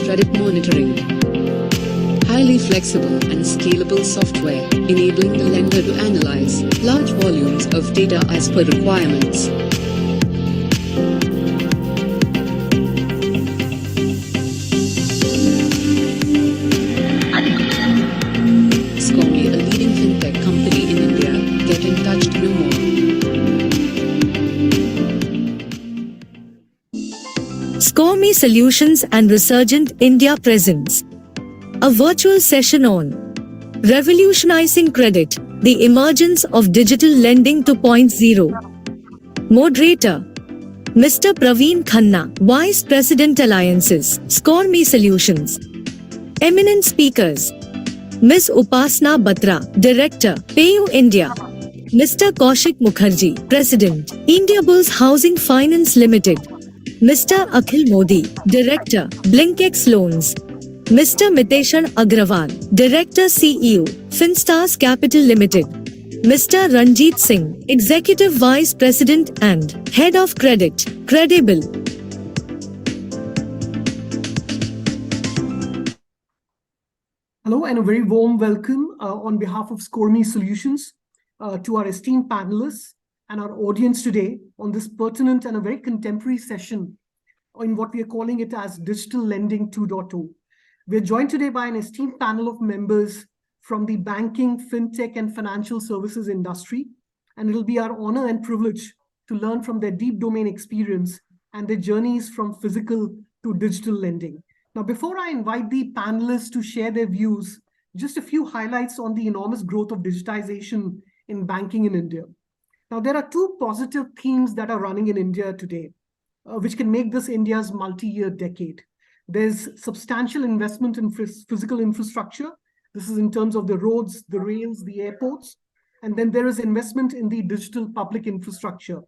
credit monitoring. Highly flexible and scalable software, enabling the lender to analyze large volumes of data as per requirements. SCOMI, a leading fintech company in India. Get in touch to know more. SCOMI Solutions and Resurgent India presents a virtual session on Revolutionizing Credit, the Emergence of Digital Lending 2.0. Moderator Mr. Praveen Khanna, Vice President Alliances, SCOMI Solutions. Eminent speakers Ms. Upasna Batra, Director, PayU India. Mr. Kaushik Mukherjee, President, Indiabulls Housing Finance Limited. Mr. Akhil Modi, Director, BlinkX Loans. Mr. Miteshan Agrawal, Director CEO, Finstars Capital Limited. Mr. Ranjit Singh, Executive Vice President and Head of Credit, Credible. Hello and a very warm welcome on behalf of SCOMI Solutions to our esteemed panelists and our audience today on this pertinent and a very contemporary session in what we are calling it as Digital Lending 2.0. We're joined today by an esteemed panel of members from the banking, fintech, and financial services industry, and it'll be our honor and privilege to learn from their deep domain experience and their journeys from physical to digital lending. Now, before I invite the panelists to share their views, just a few highlights on the enormous growth of digitization in banking in India. Now, there are two positive themes that are running in India today, which can make this India's multi-year decade. There's substantial investment in physical infrastructure. This is in terms of the roads, the rails, the airports. And then there is investment in the digital public infrastructure.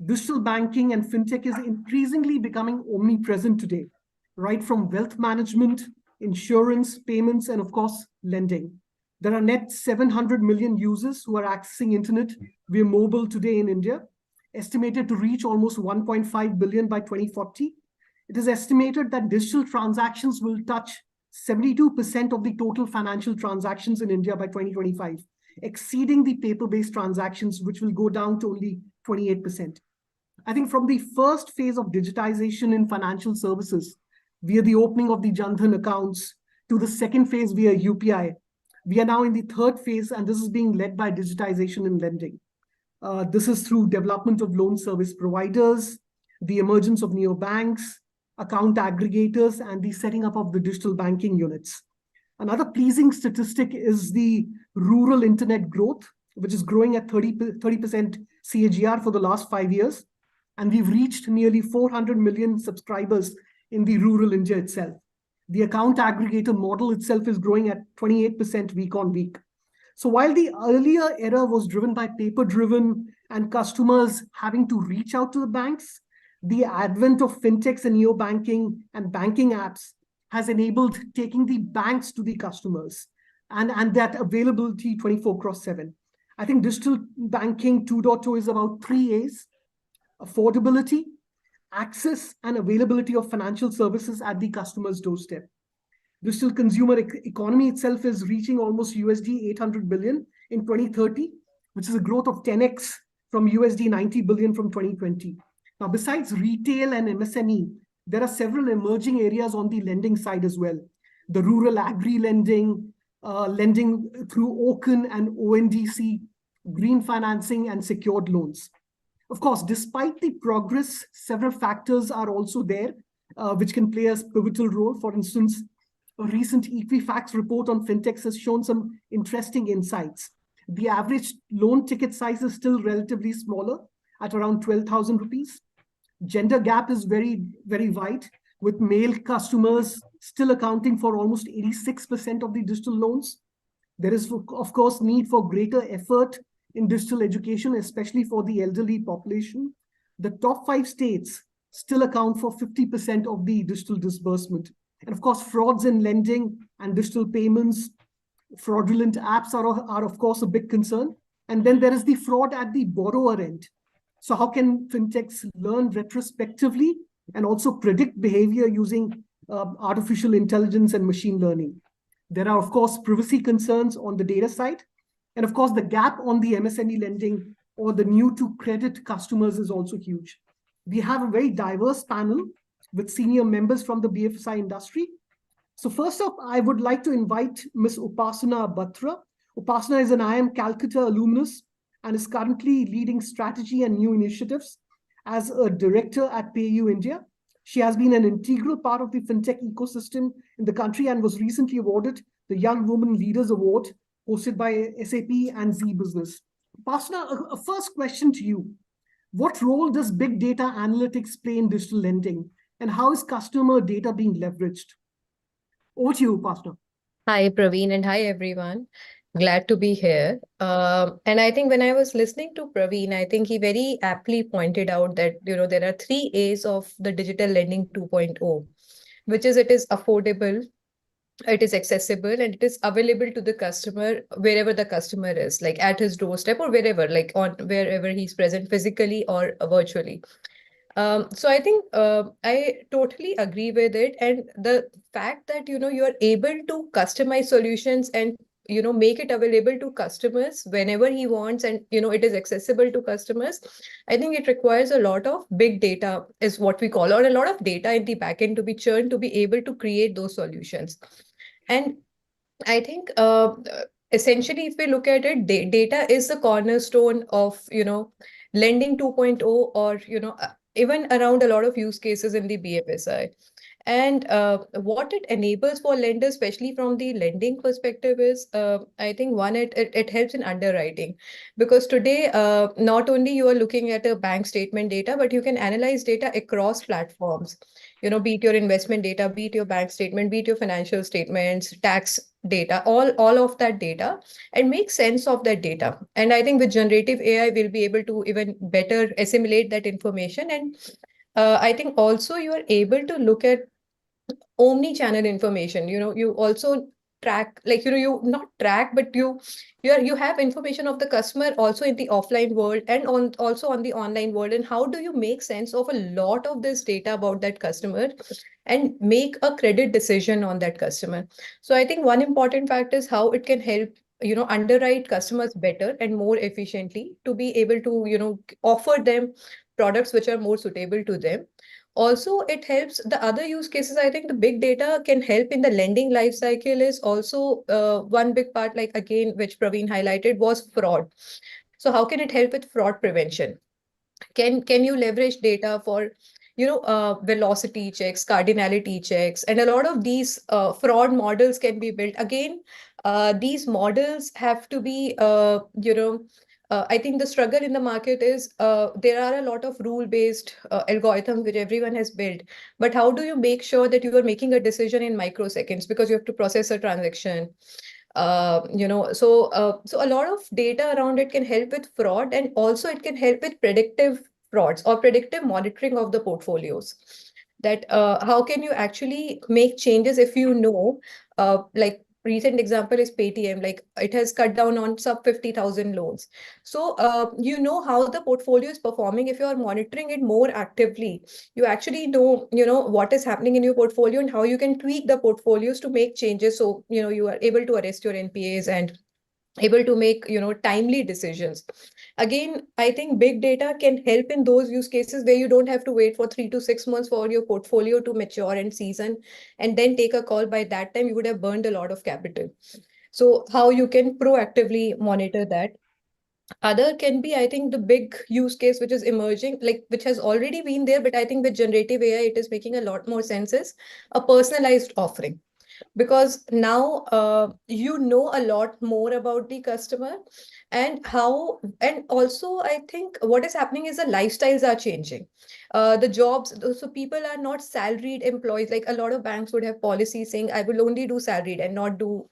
Digital banking and fintech is increasingly becoming omnipresent today, right from wealth management, insurance, payments, and of course, lending. There are net 700 million users who are accessing internet via mobile today in India, estimated to reach almost 1.5 billion by 2040. It is estimated that digital transactions will touch 72% of the total financial transactions in India by 2025, exceeding the paper-based transactions, which will go down to only 28%. I think from the first phase of digitization in financial services, via the opening of the Jan Dhan accounts, to the second phase via UPI, we are now in the third phase, and this is being led by digitization in lending. This is through development of loan service providers, the emergence of neobanks, account aggregators, and the setting up of the digital banking units. Another pleasing statistic is the rural internet growth, which is growing at 30% CAGR for the last 5 years. And we've reached nearly 400 million subscribers in the rural India itself. The account aggregator model itself is growing at 28% week on week. So while the earlier era was driven by paper-driven and customers having to reach out to the banks, the advent of fintechs and neobanking and banking apps has enabled taking the banks to the customers and that availability 24/7. I think digital banking 2.0 is about 3 A's: affordability, access, and availability of financial services at the customer's doorstep. Digital consumer economy itself is reaching almost USD 800 billion in 2030, which is a growth of 10x from USD 90 billion from 2020. Now, besides retail and MSME, there are several emerging areas on the lending side as well. The rural agri-lending, lending through OCAN and ONDC, green financing, and secured loans. Of course, despite the progress, several factors are also there, which can play a pivotal role. For instance, a recent Equifax report on fintechs has shown some interesting insights. The average loan ticket size is still relatively smaller at around 12,000 rupees. Gender gap is very, very wide, with male customers still accounting for almost 86% of the digital loans. There is, of course, need for greater effort in digital education, especially for the elderly population. The top 5 states still account for 50% of the digital disbursement. And of course, frauds in lending and digital payments, fraudulent apps are of course a big concern. And then there is the fraud at the borrower end. So how can fintechs learn retrospectively and also predict behavior using artificial intelligence and machine learning. There are, of course, privacy concerns on the data side. And of course, the gap on the MSME lending or the new to credit customers is also huge. We have a very diverse panel with senior members from the BFSI industry. So first up, I would like to invite Ms. Upasana Batra. Upasana is an IIM Calcutta alumnus and is currently leading strategy and new initiatives as a director at PayU India. She has been an integral part of the fintech ecosystem in the country and was recently awarded the Young Women Leaders Award hosted by SAP and Z Business. Upasana, a first question to you. What role does big data analytics play in digital lending, and how is customer data being leveraged? Over to you, Pastor. Hi, Praveen, and hi, everyone. Glad to be here. And I think when I was listening to Praveen, I think he very aptly pointed out that, there are three A's of the digital lending 2.0, which is it is affordable, it is accessible, and it is available to the customer wherever the customer is, like at his doorstep or wherever, like on wherever he's present physically or virtually. So I think I totally agree with it. And the fact that, you are able to customize solutions and, make it available to customers whenever he wants, and, it is accessible to customers. I think it requires a lot of big data is what we call, or a lot of data in the backend to be churned to be able to create those solutions. And I think essentially, if we look at it, data is the cornerstone of, lending 2.0, or, even around a lot of use cases in the BFSI. And what it enables for lenders, especially from the lending perspective, is I think one, it helps in underwriting, because today not only you are looking at a bank statement data, but you can analyze data across platforms. Be it your investment data, be it your bank statement, be it your financial statements, tax data, all of that data, and make sense of that data. And I think with generative AI, we'll be able to even better assimilate that information. And I think also you are able to look at omni-channel information. You also track, like, you not track, but you have information of the customer also in the offline world and also on the online world. And how do you make sense of a lot of this data about that customer and make a credit decision on that customer? So I think one important fact is how it can help, underwrite customers better and more efficiently to be able to, offer them products which are more suitable to them. Also, it helps the other use cases. I think the big data can help in the lending life cycle is also one big part, like again, which Praveen highlighted, was fraud. So how can it help with fraud prevention? Can you leverage data for, velocity checks, cardinality checks, and a lot of these fraud models can be built. Again, these models have to be, I think the struggle in the market is there are a lot of rule-based algorithms which everyone has built. But how do you make sure that you are making a decision in microseconds, because you have to process a transaction? So a lot of data around it can help with fraud, and also it can help with predictive frauds or predictive monitoring of the portfolios. That how can you actually make changes if you know, like recent example is Paytm, like it has cut down on sub 50,000 loans. So how the portfolio is performing. If you are monitoring it more actively, you actually know, what is happening in your portfolio and how you can tweak the portfolios to make changes. So, you are able to arrest your NPAs and able to make, timely decisions. Again, I think big data can help in those use cases where you don't have to wait for 3 to 6 months for your portfolio to mature and season and then take a call. By that time, you would have burned a lot of capital. So how you can proactively monitor that. Other can be, I think, the big use case which is emerging, like which has already been there, but I think with generative AI, it is making a lot more sense, is a personalized offering. Because now you know a lot more about the customer, and how, and also I think what is happening is the lifestyles are changing. The jobs, so people are not salaried employees. Like a lot of banks would have policies saying I will only do salaried and not do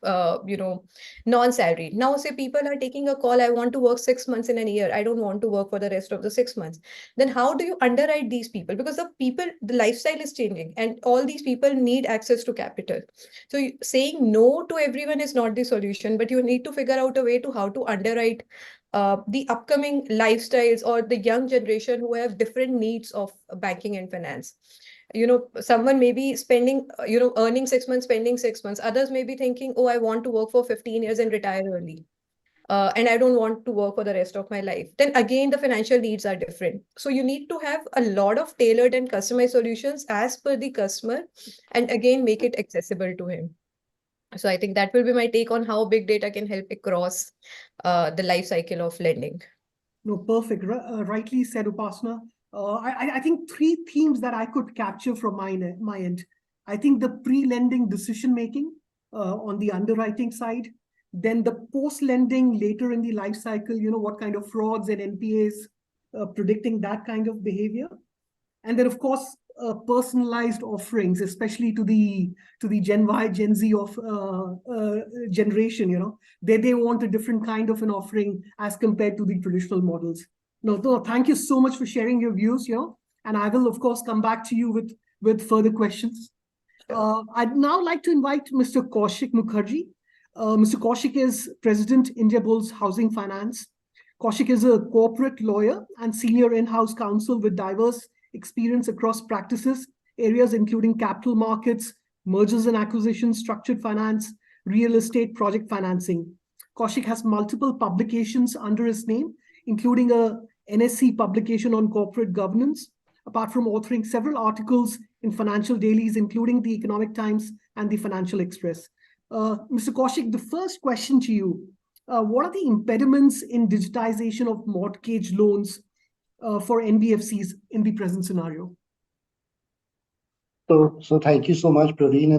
non-salaried. Now say people are taking a call, I want to work 6 months in a year, I don't want to work for the rest of the 6 months. Then how do you underwrite these people? Because the lifestyle is changing and all these people need access to capital. So saying no to everyone is not the solution, but you need to figure out a way to how to underwrite the upcoming lifestyles or the young generation who have different needs of banking and finance. Someone may be spending, earning 6 months, spending 6 months. Others may be thinking, oh, I want to work for 15 years and retire early. And I don't want to work for the rest of my life. Then again, the financial needs are different. So you need to have a lot of tailored and customized solutions as per the customer, and again, make it accessible to him. So I think that will be my take on how big data can help across the life cycle of lending. No, perfect. Rightly said, Upasana. I think three themes that I could capture from my end. I think the pre-lending decision making on the underwriting side, then the post-lending later in the life cycle, what kind of frauds and NPAs, predicting that kind of behavior. And then, of course, personalized offerings, especially to the Gen Y, Gen Z of generation. They want a different kind of an offering as compared to the traditional models. No, thank you so much for sharing your views. And I will, of course, come back to you with further questions. I'd now like to invite Mr. Kaushik Mukherjee. Mr. Kaushik is President, India Bulls Housing Finance. Kaushik is a corporate lawyer and senior in-house counsel with diverse experience across practices, areas including capital markets, mergers and acquisitions, structured finance, real estate, project financing. Kaushik has multiple publications under his name, including a NSC publication on corporate governance, apart from authoring several articles in financial dailies, including the Economic Times and the Financial Express. Mr. Kaushik, the first question to you, what are the impediments in digitization of mortgage loans for NBFCs in the present scenario? So thank you so much, Praveen,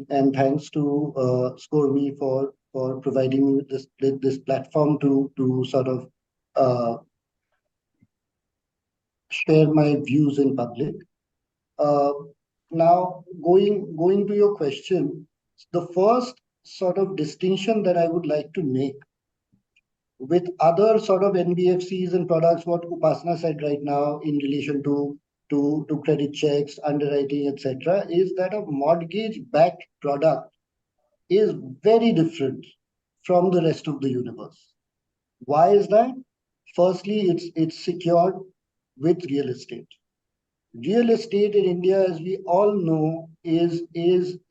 and thanks to ScoreMe for providing me with this platform to sort of share my views in public. Now, going to your question, the first sort of distinction that I would like to make with other sort of NBFCs and products, what Upasana said right now in relation to credit checks, underwriting, etc., is that a mortgage-backed product is very different from the rest of the universe. Why is that? Firstly, it's secured with real estate. Real estate in India, as we all know, is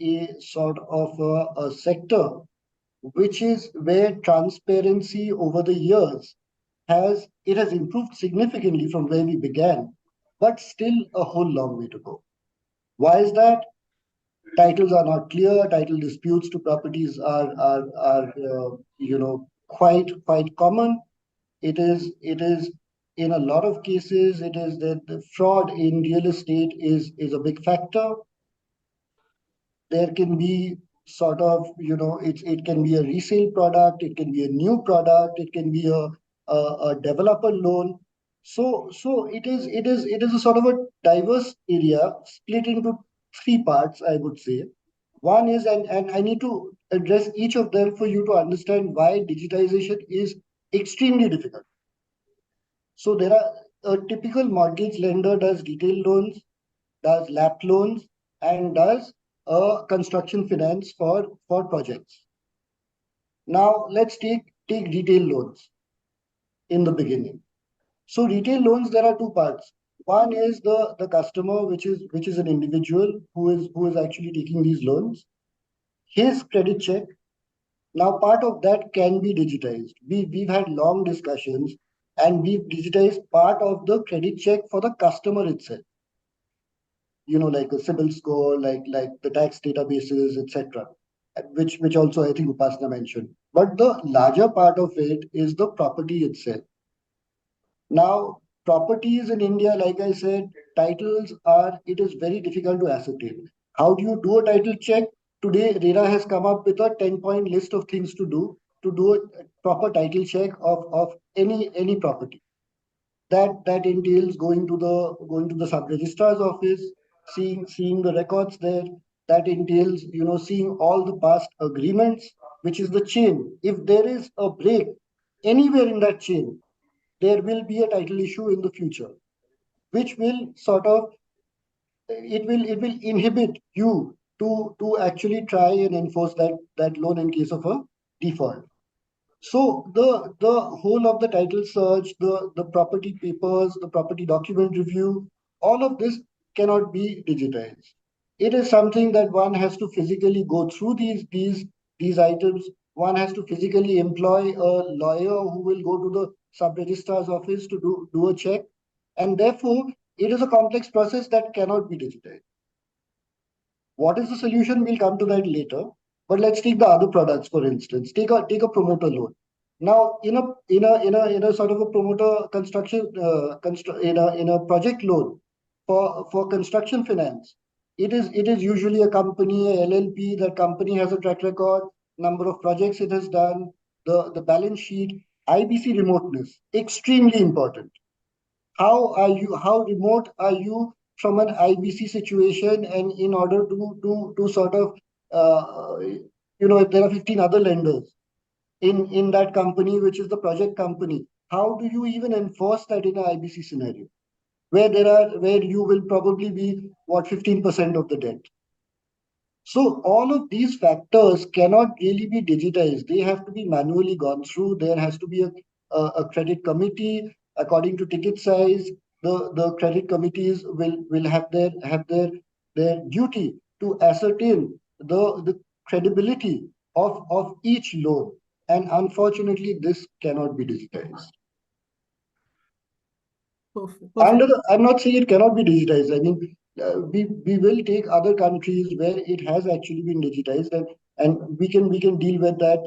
a sort of a sector which is where transparency over the years has improved significantly from where we began, but still a whole long way to go. Why is that? Titles are not clear. Title disputes to properties are quite common. It is in a lot of cases, it is that the fraud in real estate is a big factor. There can be sort of, it can be a resale product, it can be a new product, it can be a developer loan. So it is a sort of a diverse area split into three parts, I would say. One is, and I need to address each of them for you to understand why digitization is extremely difficult. So there are a typical mortgage lender does retail loans, does LAP loans, and does construction finance for projects. Now let's take retail loans in the beginning. So retail loans, there are two parts. One is the customer, which is an individual who is actually taking these loans. His credit check. Now part of that can be digitized. We've had long discussions and we've digitized part of the credit check for the customer itself. Like a CIBIL score, like the tax databases, etc., which also I think Upasana mentioned. But the larger part of it is the property itself. Now, properties in India, like I said, it is very difficult to ascertain. How do you do a title check? Today, RERA has come up with a 10-point list of things to do a proper title check of any property. That entails going to the sub-registrar's office, seeing the records there. That entails seeing all the past agreements, which is the chain. If there is a break anywhere in that chain, there will be a title issue in the future, which will sort of it will inhibit you to actually try and enforce that loan in case of a default. So the whole of the title search, the property papers, the property document review, all of this cannot be digitized. It is something that one has to physically go through these items. One has to physically employ a lawyer who will go to the sub registrar's office to do a check, and therefore it is a complex process that cannot be digitized. What is the solution? We'll come to that later. But let's take the other products, for instance. Take a promoter loan. Now, in a sort of a promoter construction in a project loan for construction finance, it is usually a company, a LLP. That company has a track record, number of projects it has done, the balance sheet, IBC remoteness, extremely important. How remote are you from an IBC situation, and in order to sort of if there are 15 other lenders in that company, which is the project company, how do you even enforce that in an IBC scenario where you will probably be what 15% of the debt? So all of these factors cannot really be digitized. They have to be manually gone through. There has to be a credit committee according to ticket size. The credit committees will have their duty to ascertain the credibility of each loan. And unfortunately, this cannot be digitized. Perfect. I'm not saying it cannot be digitized. I mean, we will take other countries where it has actually been digitized, and we can deal with that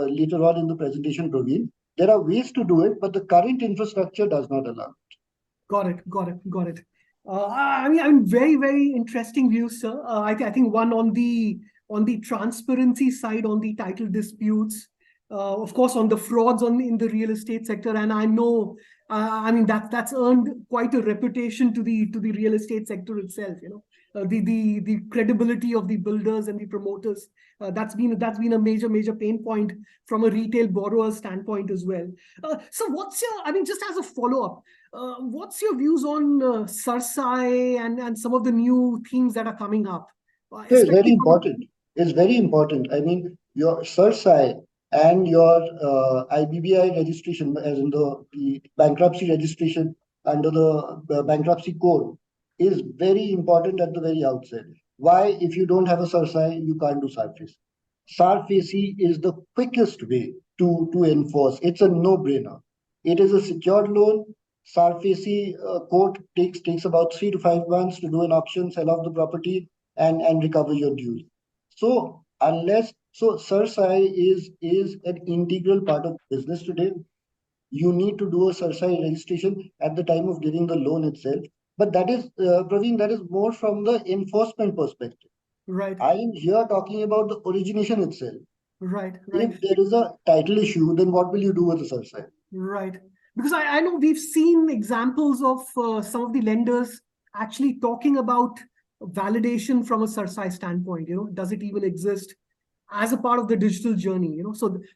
later on in the presentation, Praveen. There are ways to do it, but the current infrastructure does not allow. Got it. I mean, very, very interesting views, sir. I think one on the transparency side, on the title disputes, of course, on the frauds in the real estate sector, and I know, I mean that's earned quite a reputation to the real estate sector itself. The credibility of the builders and the promoters. That's been a major pain point from a retail borrower standpoint as well. So what's your, I mean, just as a follow up, what's your views on Sarsai and some of the new themes that are coming up? It's very Especially from important. It's very important. I mean, your CERSI and your IBBI registration, as in the bankruptcy registration under the bankruptcy code, is very important at the very outset. Why? If you don't have a CERSI, you can't do SARFACE. SARFACE is the quickest way to enforce. It's a no-brainer. It is a secured loan. SARFACE court takes about 3 to 5 months to do an auction, sell off the property, and recover your dues. So CERSI is an integral part of business today. You need to do a CERSI registration at the time of giving the loan itself. But that is, Praveen, that is more from the enforcement perspective. right, I am here talking about the origination itself. right. If there is a title issue, then what will you do with the CERSI? Right. Because I know we've seen examples of some of the lenders actually talking about validation from a Sarsai standpoint. Does it even exist as a part of the digital journey?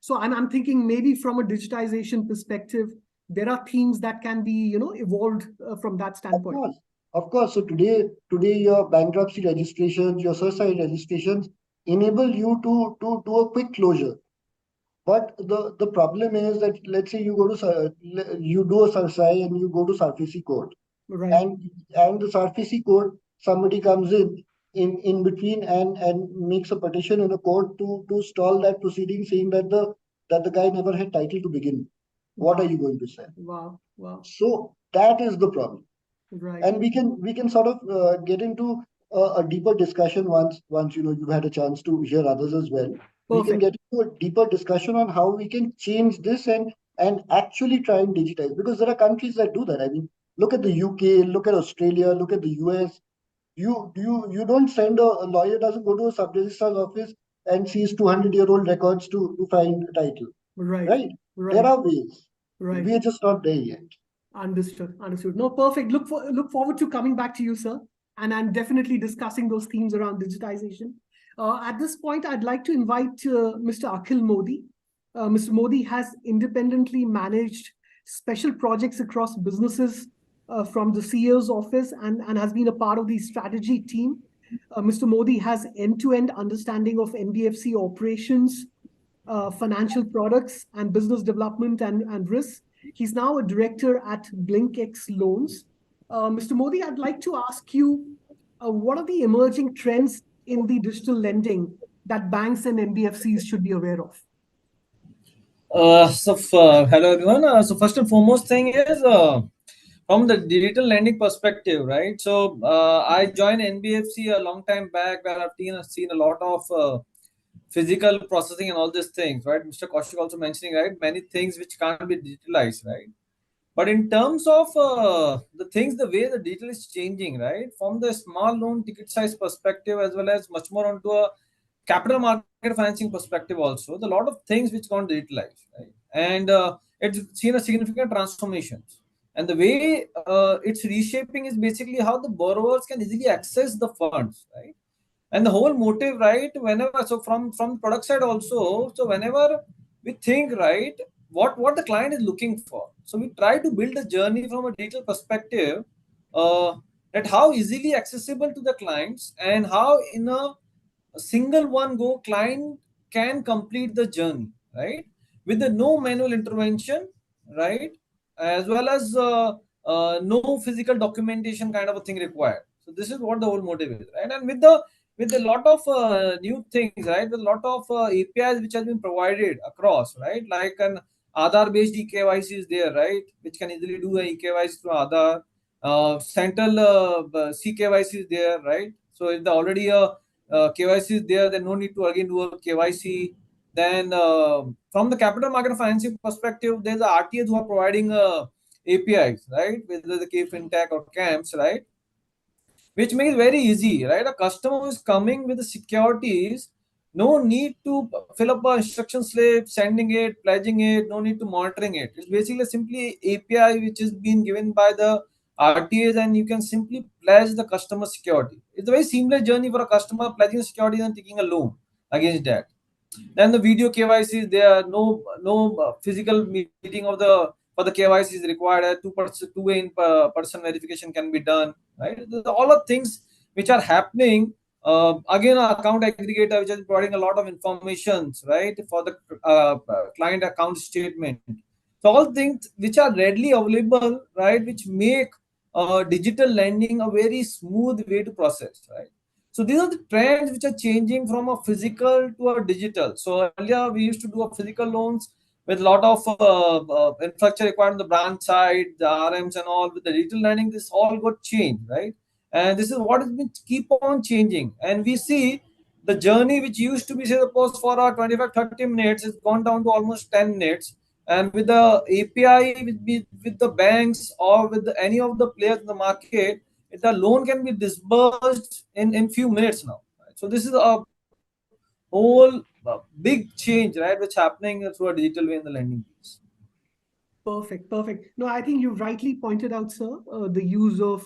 So I'm thinking maybe from a digitization perspective, there are themes that can be evolved from that Of standpoint. course, of course. So today your bankruptcy registrations, your CERSI registrations enable you to do a quick closure. But the problem is that, let's say you do a CERSI and you go to SARFACE court, Right, and the SARFACE court, somebody comes in between and makes a petition in a court to stall that proceeding, saying that the guy never had title to begin with. What are wow, you going to say? wow. So that is the problem. Right, And we can sort of get into a deeper discussion once you've had a chance to hear others as well. We can perfect. get into a deeper discussion on how we can change this and actually try and digitize, because there are countries that do that. I mean, look at the UK, look at Australia, look at the US. You don't send a lawyer, doesn't go to a sub registrar's office and sees 200-year-old records to find a title, Right, right? There right, are ways. right. We are just not there yet. Understood. No, perfect. Look forward to coming back to you, sir, and definitely discussing those themes around digitization. At this point, I'd like to invite Mr. Akhil Modi. Mr. Modi has independently managed special projects across businesses from the CEO's office and has been a part of the strategy team. Mr. Modi has end-to-end understanding of NBFC operations, financial products and business development and risk. He's now a director at BlinkX Loans. Mr. Modi, I'd like to ask you, what are the emerging trends in the digital lending that banks and NBFCs should be aware of? Hello everyone. So first and foremost thing is from the digital lending perspective, right? So I joined NBFC a long time back, where I've seen a lot of physical processing and all these things, right? Mr. Kaushik also mentioning, right, many things which can't be digitalized, right? But in terms of the things, the way the digital is changing, right, from the small loan ticket size perspective, as well as much more onto a capital market financing perspective, also, the lot of things which gone digitalized, right, and it's seen a significant transformations. And the way it's reshaping is basically how the borrowers can easily access the funds, right? And the whole motive, right, whenever, so from product side also, so whenever we think, right, what the client is looking for, so we try to build a journey from a digital perspective, uh, that how easily accessible to the clients, and how in a single one go client can complete the journey, right, with the no manual intervention, right, as well as no physical documentation kind of a thing required. So this is what the whole motive is, right? And with a lot of new things, right, with a lot of APIs which has been provided across, right, like an Aadhaar based eKYC is there, right, which can easily do a eKYC through Aadhaar. Central CKYC is there, right? So if the already KYC is there, then no need to again do a KYC. Then from the capital market financing perspective, there's a RTAs who are providing APIs, right, whether the K FinTech or CAMPS, right, which makes it very easy, right? A customer who is coming with the securities, no need to fill up a instruction slip, sending it, pledging it, no need to monitoring it. It's basically simply API which is being given by the RTAs, and you can simply pledge the customer security. It's a very seamless journey for a customer pledging security and taking a loan against that. Then the video KYC is there. No physical meeting of the for the KYC is required. A two-way in person verification can be done. Right. All of things which are happening. Again, an account aggregator which is providing a lot of informations, right, for the client account statement. So all things which are readily available, right, which make digital lending a very smooth way to process, right. So these are the trends which are changing from a physical to a digital. So earlier we used to do a physical loans with a lot of infrastructure required on the branch side, the RMs and all. With the digital lending, this all got changed, right? And this is what has been keep on changing. And we see the journey which used to be, say, suppose for 25-30 minutes, it's gone down to almost 10 minutes. And with the API, with the banks or with any of the players in the market, the loan can be disbursed in few minutes now. Right? So this is a whole big change, right, which happening through a digital way in the lending piece. Perfect, perfect. No, I think you rightly pointed out, sir, the use of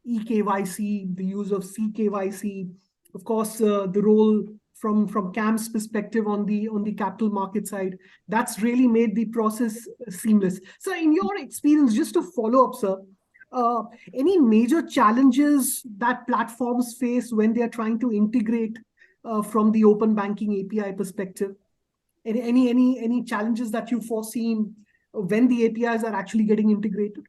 eKYC, the use of CKYC, of course, the role from CAM's perspective on the capital market side. That's really made the process seamless. So, in your experience, just to follow up, sir, uh, any major challenges that platforms face when they are trying to integrate from the open banking API perspective? Any challenges that you've foreseen when the APIs are actually getting integrated?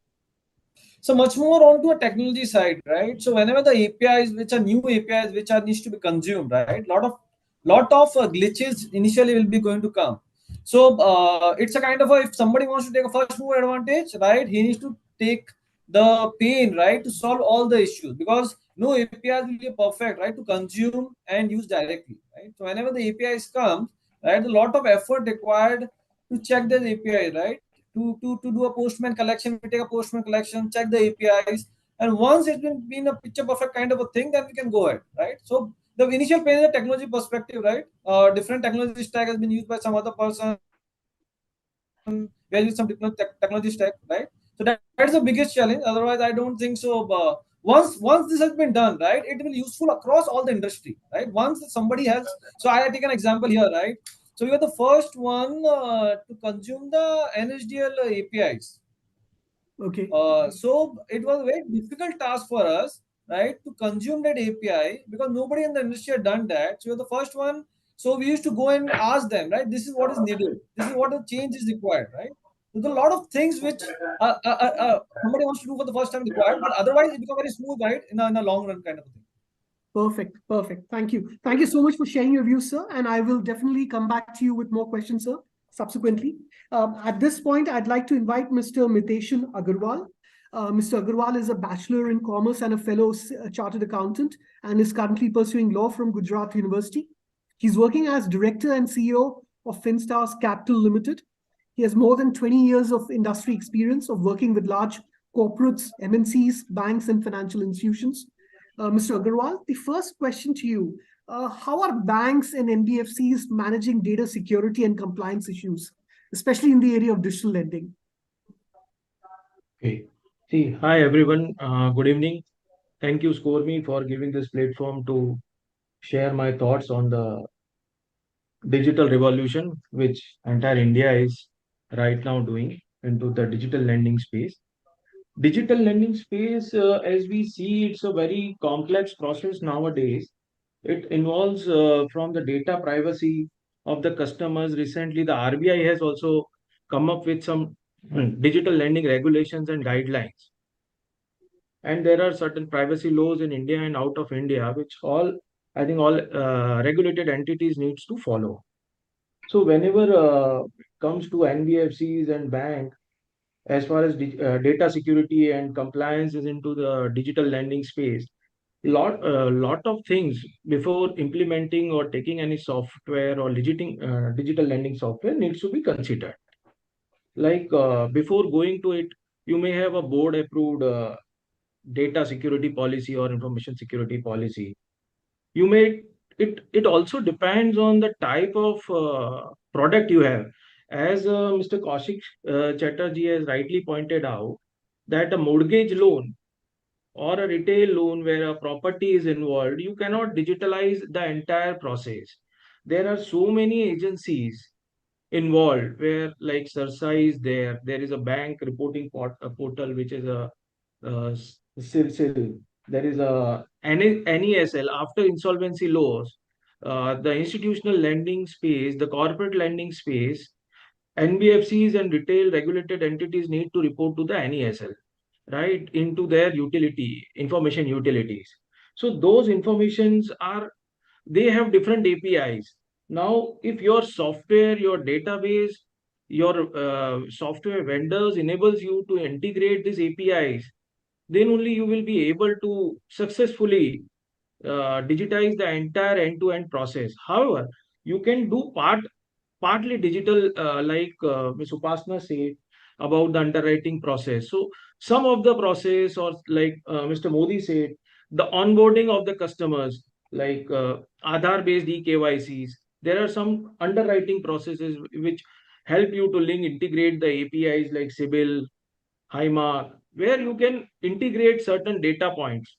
So much more onto a technology side, right? So whenever the APIs, which are new APIs, which are needs to be consumed, right? Lot of glitches initially will be going to come. So it's a kind of if somebody wants to take a first mover advantage, right? He needs to take the pain, right, to solve all the issues, because no APIs will be perfect, right, to consume and use directly, right? So whenever the APIs come, right, a lot of effort required to check the API, right? To do a postman collection, we take a postman collection, check the APIs, and once it's been a picture perfect kind of a thing, then we can go ahead, right? So the initial pain is a technology perspective, right? Different technology stack has been used by some other person. We are using some technology stack, right? So that's the biggest challenge. Otherwise, I don't think so. Once this has been done, right, it will be useful across all the industry, right? Once somebody has, so I take an example here, right? So we are the first one to consume the NSDL APIs. Okay. So it was a very difficult task for us, right, to consume that API, because nobody in the industry had done that. So we were the first one So we used to go and ask them, right? This is what is needed. This is what the change is required, right? There's a lot of things which somebody wants to do for the first time required, but otherwise it becomes very smooth, right? In a long run kind of a thing. Perfect. Perfect. Thank you. Thank you so much for sharing your views, sir. And I will definitely come back to you with more questions, sir, subsequently. At this point, I'd like to invite Mr. Miteshan Agarwal. Mr. Agarwal is a bachelor in commerce and a fellow chartered accountant and is currently pursuing law from Gujarat University. He's working as director and CEO of Finstars Capital Limited. He has more than 20 years of industry experience of working with large corporates, MNCs, banks, and financial institutions. Mr. Agarwal, the first question to you, how are banks and NBFCs managing data security and compliance issues, especially in the area of digital lending? Okay. See, hi everyone. Good evening. Thank you, ScoreMe, for giving this platform to share my thoughts on the digital revolution which entire India is right now doing into the digital lending space. Digital lending space, as we see, it's a very complex process nowadays. It involves from the data privacy of the customers. Recently, the RBI has also come up with some digital lending regulations and guidelines. And there are certain privacy laws in India and out of India, which I think all regulated entities needs to follow. So whenever it comes to NBFCs and bank, as far as data security and compliance is into the digital lending space, lot of things before implementing or taking any software or digital lending software needs to be considered. Like before going to it, you may have a board approved data security policy or information security policy. You may it also depends on the type of product you have. As Mr. Kaushik Chatterjee has rightly pointed out, that a mortgage loan or a retail loan where a property is involved, you cannot digitalize the entire process. There are so many agencies involved where like CERSA is there. There is a bank reporting portal which is a SIL. There is a NESL after insolvency laws. The institutional lending space, the corporate lending space, NBFCs and retail regulated entities need to report to the NESL, right, into their information utilities. So those informations they have different APIs. Now, if your software, your database, your software vendors enables you to integrate these APIs, then only you will be able to successfully digitize the entire end-to-end process. However, you can do partly digital, like Ms. Upasna said about the underwriting process. So some of the process, or like Mr. Modi said, the onboarding of the customers, like Aadhaar-based eKYCs, there are some underwriting processes which help you to integrate the APIs like Sibyl, Highmark, where you can integrate certain data points.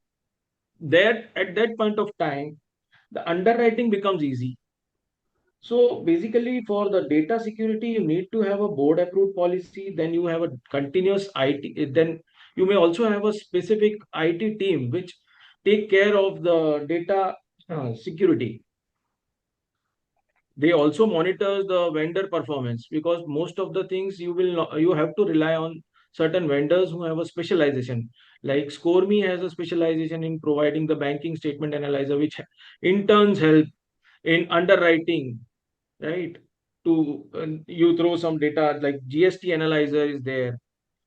There, at that point of time, the underwriting becomes easy. So basically, for the data security, you need to have a board approved policy. Then you have a continuous IT. Then you may also have a specific IT team which take care of the data security. They also monitor the vendor performance, because most of the things you have to rely on certain vendors who have a specialization. Like ScoreMe has a specialization in providing the banking statement analyzer, which in turns help in underwriting, right? To you throw some data like GST analyzer is there.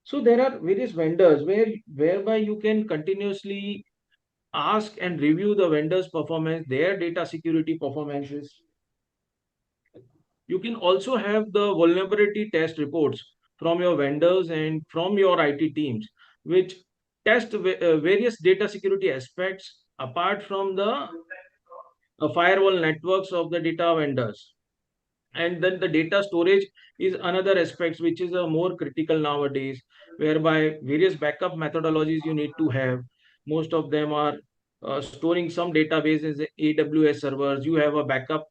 So there are various vendors whereby you can continuously ask and review the vendors' performance, their data security performances. You can also have the vulnerability test reports from your vendors and from your IT teams, which test various data security aspects apart from the firewall networks of the data vendors. And then the data storage is another aspect which is a more critical nowadays, whereby various backup methodologies you need to have. Most of them are storing some databases in AWS servers. You have a backup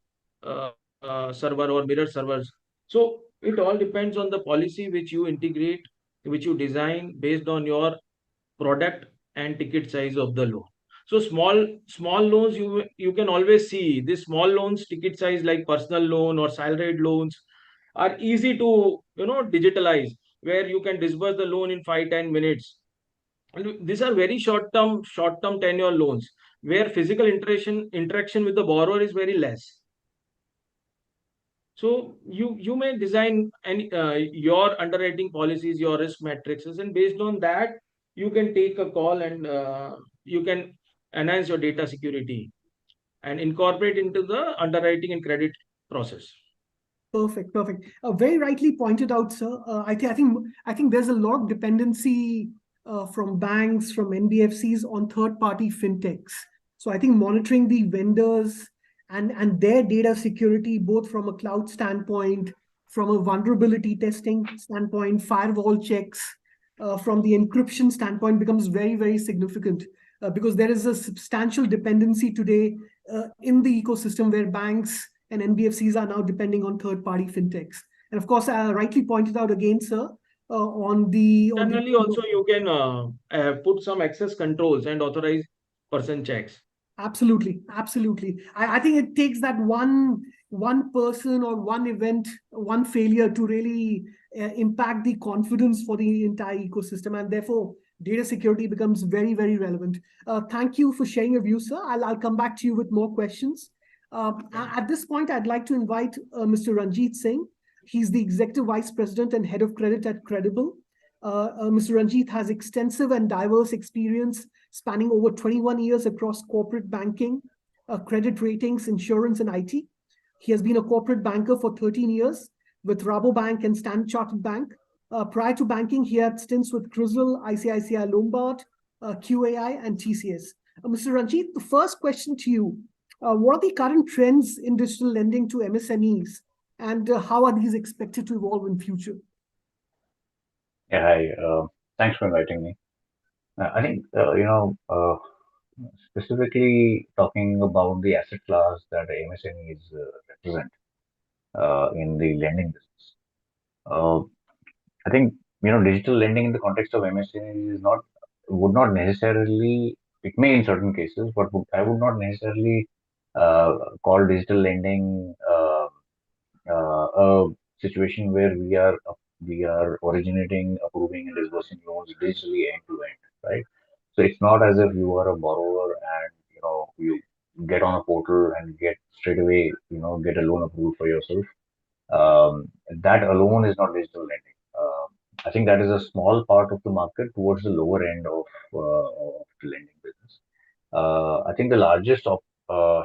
server or mirror servers. So it all depends on the policy which you integrate, which you design based on your product and ticket size of the loan. So small loans, you can always see these small loans, ticket size like personal loan or salaried loans are easy to digitalize, where you can disburse the loan in 5-10 minutes. And these are very short term tenure loans where physical interaction with the borrower is very less. So you may design your underwriting policies, your risk matrices, and based on that, you can take a call, and you can enhance your data security and incorporate into the underwriting and credit process. Perfect, perfect. Very rightly pointed out, sir. I think there's a lot of dependency from banks, from NBFCs on third-party fintechs. So I think monitoring the vendors and their data security, both from a cloud standpoint, from a vulnerability testing standpoint, firewall checks, from the encryption standpoint, becomes very, very significant because there is a substantial dependency today in the ecosystem where banks and NBFCs are now depending on third-party fintechs. And of course, rightly pointed out again, sir, on the Internally, also you can put some access controls and authorize person checks. Absolutely, absolutely. I think it takes that one person or one event, one failure to really impact the confidence for the entire ecosystem, and therefore data security becomes very, very relevant. Thank you for sharing your view, sir. I'll come back to you with more questions. At this point, I'd like to invite Mr. Ranjit Singh. He's the Executive Vice President and Head of Credit at Credible. Mr. Ranjit has extensive and diverse experience spanning over 21 years across corporate banking, credit ratings, insurance, and IT. He has been a corporate banker for 13 years with Rabobank and Standard Chartered Bank. Prior to banking, he had stints with Crisil, ICICI Lombard, QAI, and TCS. Mr. Ranjit, the first question to you, what are the current trends in digital lending to MSMEs, and how are these expected to evolve in future? Yeah, hi. Thanks for inviting me. I think, specifically talking about the asset class that MSMEs represent in the lending business. Uh, I think, digital lending in the context of MSMEs would not necessarily, it may in certain cases, but I would not necessarily uh, call digital lending a situation where we are originating, approving, and disbursing loans digitally end to end, right? So it's not as if you are a borrower and you get on a portal and get straight away get a loan approved for yourself. That alone is not digital lending. I think that is a small part of the market towards the lower end of the lending business. I think the largest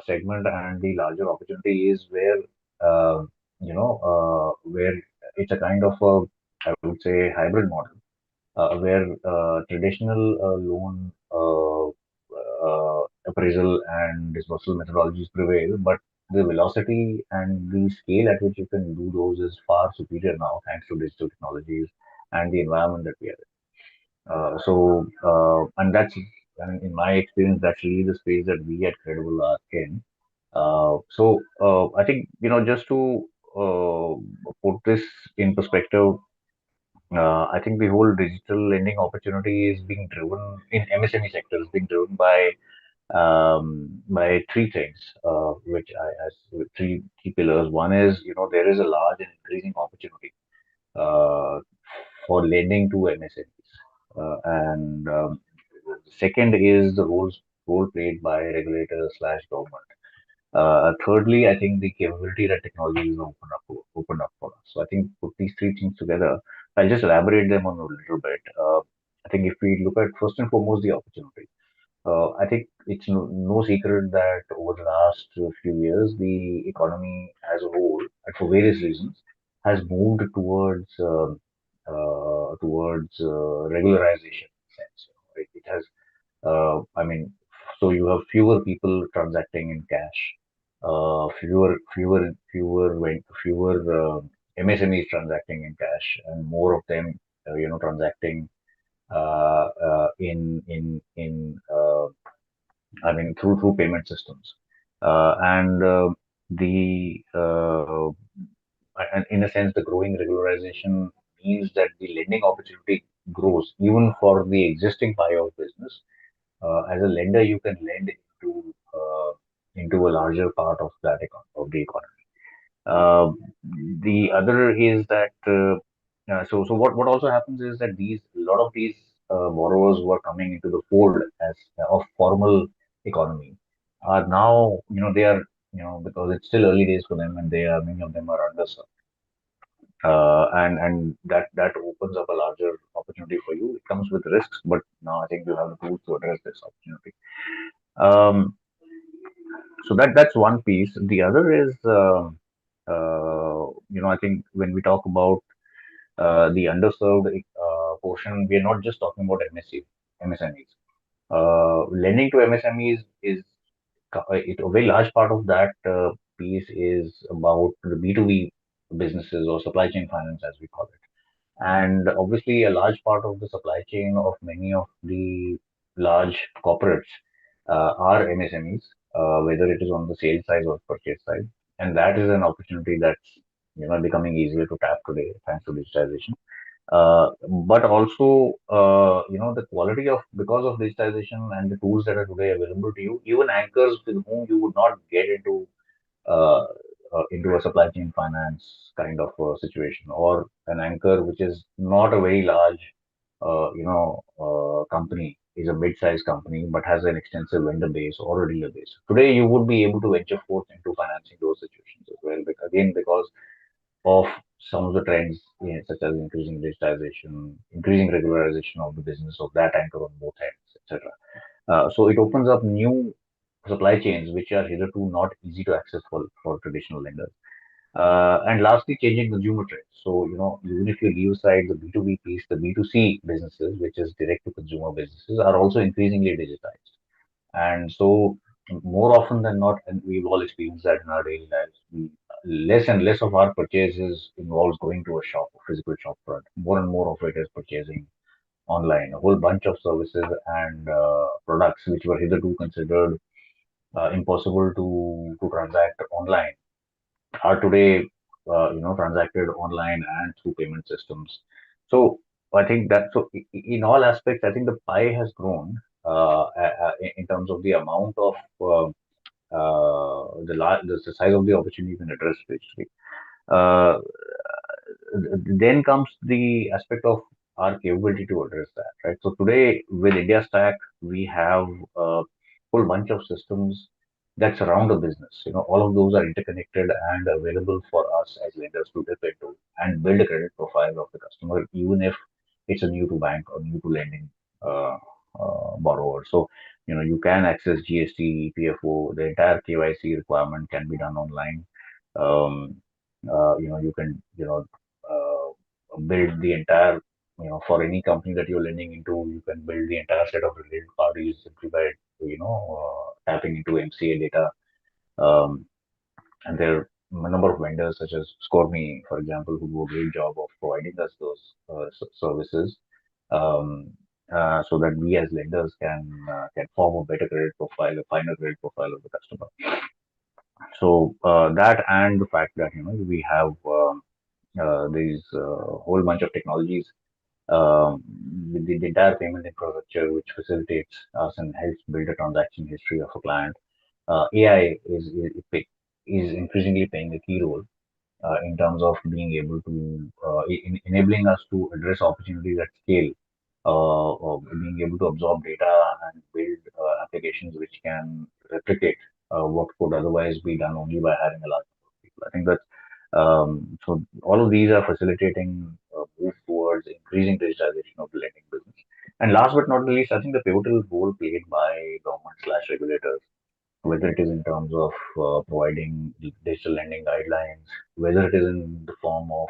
segment and the larger opportunity is where it's a kind of I would say hybrid model, where traditional loan appraisal and disbursal methodologies prevail, but the velocity and the scale at which you can do those is far superior now, thanks to digital technologies and the environment that we are in. And that's, and in my experience, that's really the space that we at Credible are in. I think, just to put this in perspective, I think the whole digital lending opportunity is being driven in MSME sector is being driven by three things, which I as three key pillars. One is, there is a large and increasing opportunity uh, for lending to MSMEs, and second is the role played by regulators slash government. Thirdly, I think the capability that technology is opened up for us. So I think put these three things together, I'll just elaborate them on a little bit. I think if we look at first and foremost the opportunity, I think it's no secret that over the last few years, the economy as a whole, and for various reasons, has moved towards regularization. In a sense, it has. I mean, so you have fewer people transacting in cash, fewer MSMEs transacting in cash, and more of them, transacting I mean, through payment systems, and the and in a sense, the growing regularization means that the lending opportunity grows even for the existing pie of business. as a lender, you can lend into a larger part of of the economy. Uh, the other is that so what also happens is that these a lot of these borrowers who are coming into the fold as of formal economy are now, they are, because it's still early days for them, and they are many of them are underserved, and that opens up a larger opportunity for you. It comes with risks, but now I think you have the tools to address this opportunity. Um, so that's one piece. The other is, I think when we talk about the underserved portion, we are not just talking about MSMEs. Lending to MSMEs is a very large part of that piece is about the B2B businesses or supply chain finance, as we call it. And obviously, a large part of the supply chain of many of the large corporates are MSMEs, whether it is on the sales side or purchase side. And that is an opportunity that's becoming easier to tap today thanks to digitization. But also, the quality of because of digitization and the tools that are today available to you, even anchors with whom you would not get uh, into a supply chain finance kind of situation, or an anchor which is not a very large, company, is a mid-sized company but has an extensive vendor base or a dealer base. Today, you would be able to venture forth into financing those situations as well, because of some of the trends, such as increasing digitization, increasing regularization of the business of that anchor on both ends, etc. So it opens up new supply chains which are hitherto not easy to access for traditional lenders. And lastly, changing consumer trends. So, even if you leave aside the B2B piece, the B2C businesses, which is direct to consumer businesses, are also increasingly digitized. And so, more often than not, and we've all experienced that in our daily lives, less and less of our purchases involves going to a shop, a physical shop front. More and more of it is purchasing online. A whole bunch of services and products which were hitherto considered impossible to transact online are today, transacted online and through payment systems. So I think that in all aspects, I think the pie has grown in terms of the amount of the size of the opportunity you can address basically. Uh, then comes the aspect of our capability to address that, right? So today with India Stack, we have a whole bunch of systems that surround a business. All of those are interconnected and available for us as lenders to dip into and build a credit profile of the customer, even if it's a new to bank or new to lending uh, borrower. So, you can access GST, EPFO, the entire KYC requirement can be done online. Um, you can, build the entire, for any company that you're lending into, you can build the entire set of related parties simply by, tapping into MCA data. Um, and there are a number of vendors such as ScoreMe, for example, who do a great job of providing us those services, um, so that we as lenders can form a better credit profile, a finer credit profile of the customer. So that, and the fact that we have these whole bunch of technologies, um, with the entire payment infrastructure which facilitates us and helps build a transaction history of a client. AI is increasingly playing a key role in terms of being able to enabling us to address opportunities at scale, of being able to absorb data and build applications which can replicate what could otherwise be done only by having a large number of people. I think that so all of these are facilitating move towards increasing digitization of the lending business. And last but not least, I think the pivotal role played by government slash regulators, whether it is in terms of providing digital lending guidelines, whether it is in the form of